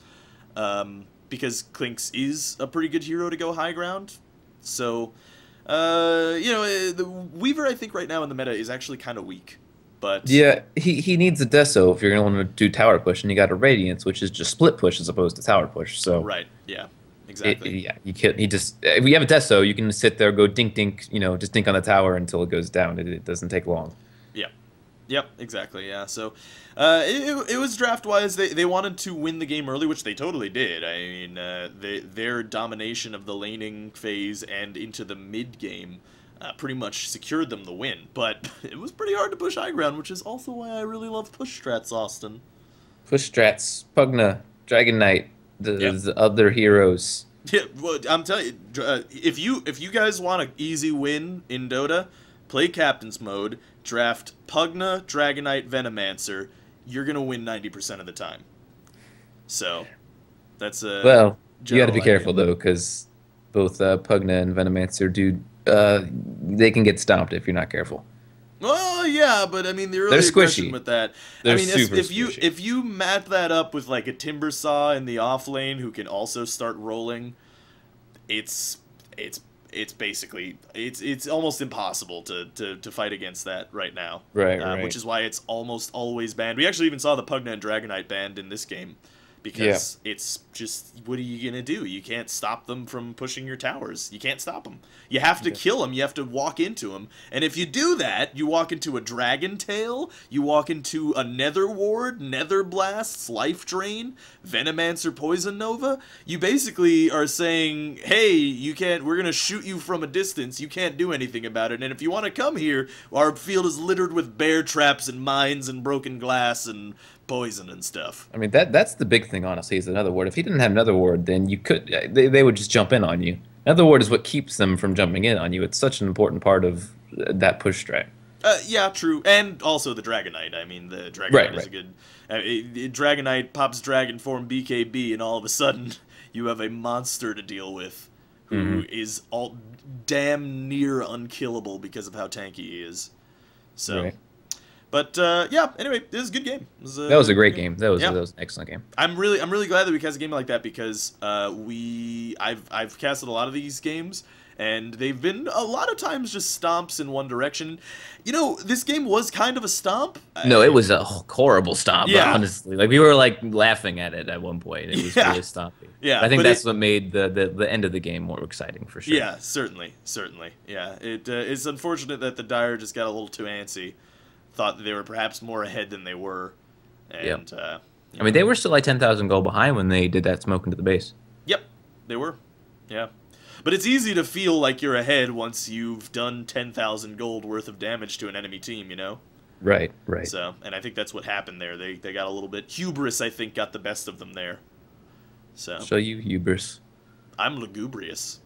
because Clinks is a pretty good hero to go high ground. So, you know, the Weaver I think right now in the meta is actually kind of weak. But yeah, he needs a Deso if you're going to want to do tower push, and you got a Radiance, which is just split push as opposed to tower push. So right, yeah, exactly. If we have a Deso, you can sit there, go dink dink, you know, just dink on the tower until it goes down. It doesn't take long. Yep, exactly. Yeah, so it was draft wise. They wanted to win the game early, which they totally did. I mean, their domination of the laning phase and into the mid game pretty much secured them the win, but it was pretty hard to push high ground, which is also why I really love push strats, Austin. Push strats, Pugna, Dragon Knight, the other heroes. Yeah, well, I'm telling you, if you guys want an easy win in Dota, play Captain's Mode, draft Pugna, Dragon Knight, Venomancer. You're gonna win 90% of the time. So that's well, you got to be careful though, because both Pugna and Venomancer they can get stomped if you're not careful. Well, yeah, but I mean the early aggression with that. They're I mean, squishy. if you map that up with like a Timber Saw in the off lane who can also start rolling, it's basically it's almost impossible to fight against that right now. Right. Which is why it's almost always banned. We actually even saw the Pugna and Dragon Knight banned in this game. Because it's just, what are you going to do? You can't stop them from pushing your towers. You can't stop them. You have to kill them. You have to walk into them. And if you do that, you walk into a Dragon Tail, you walk into a Nether Ward, Nether Blasts, Life Drain, Venomancer, Poison Nova. You basically are saying, hey, we're going to shoot you from a distance. You can't do anything about it. And if you want to come here, our field is littered with bear traps and mines and broken glass and poison and stuff. I mean, that's the big thing, honestly, is another ward. If he didn't have another ward, then they would just jump in on you. Another ward is what keeps them from jumping in on you. It's such an important part of that push strat. Yeah, true. And also the Dragon Knight. I mean, the Dragon Knight is a good... Dragon Knight pops Dragon Form BKB, and all of a sudden, you have a monster to deal with who is all damn near unkillable because of how tanky he is. So... Right. But yeah, anyway, this is a good game. That was a great game. That was an excellent game. I'm really glad that we cast a game like that because I've casted a lot of these games. And they've been a lot of times just stomps in one direction. You know, this game was kind of a stomp. No, it was a horrible stomp, Yeah. honestly. Like, we were, like, laughing at it at one point. It was really stompy. Yeah, I think but that's what made the end of the game more exciting, for sure. Yeah, certainly. Yeah, it's unfortunate that the Dire just got a little too antsy. Thought that they were perhaps more ahead than they were. And, I mean, they were still, like, 10,000 gold behind when they did that smoke into the base. Yep, they were. Yeah. But it's easy to feel like you're ahead once you've done 10,000 gold worth of damage to an enemy team, you know? Right. So, and I think that's what happened there. They got a little bit... Hubris, I think, got the best of them there. So you hubris. I'm lugubrious.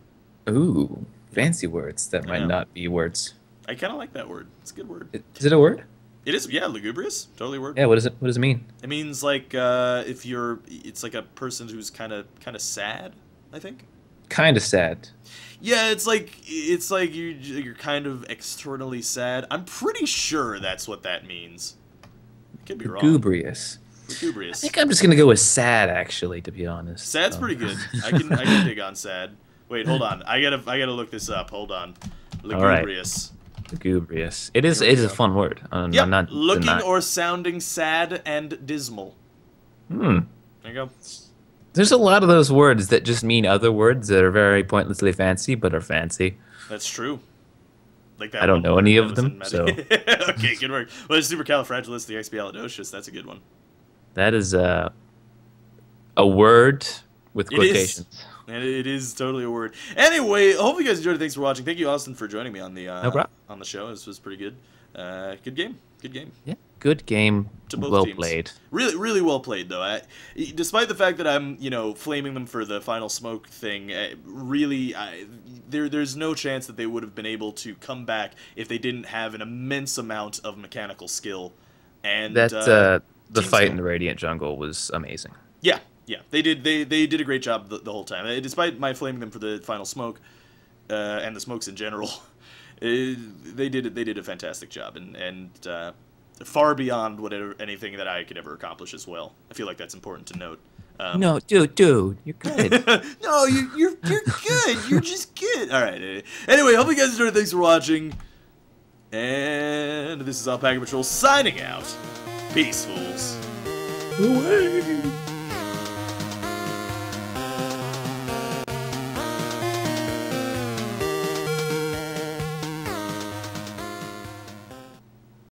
Ooh, fancy words that might not be words. I kind of like that word. It's a good word. Is it a word? It is, yeah, lugubrious. Totally a word. Yeah, what does it mean? It means, like, if you're... It's like a person who's kind of sad, I think. Kind of sad. Yeah, it's like you're kind of externally sad. I'm pretty sure that's what that means. I could be wrong. Lugubrious. I think I'm just gonna go with sad, actually, to be honest. Sad's pretty good. I can dig on sad. Wait, hold on. I gotta look this up. Hold on. Lugubrious. Right. Lugubrious. It is a fun word. Yep. I'm not looking denying. or sounding sad and dismal. Hmm. There you go. There's a lot of those words that just mean other words that are very pointlessly fancy, but are fancy. That's true. Like that. I don't know any of them, so. Okay, good work. Well, it's supercalifragilisticexpialidocious. That's a good one. That is a word with quotations. And it is totally a word. Anyway, hopefully you guys enjoyed it. Thanks for watching. Thank you, Austin, for joining me on the on the show. This was pretty good. Good game. Yeah, good game. To both well teams. Played. Really well played, though. Despite the fact that I'm, flaming them for the final smoke thing, there's no chance that they would have been able to come back if they didn't have an immense amount of mechanical skill. And the fight in the Radiant Jungle was amazing. Yeah, they did a great job the whole time. Despite my flaming them for the final smoke, and the smokes in general, they did a fantastic job, and far beyond anything that I could ever accomplish as well. I feel like that's important to note. No, dude, you're good. No, you're good. You're just good. All right. Anyway, hope you guys enjoyed it. Thanks for watching. And this is Alpacapatrol signing out. Peace, fools. Away.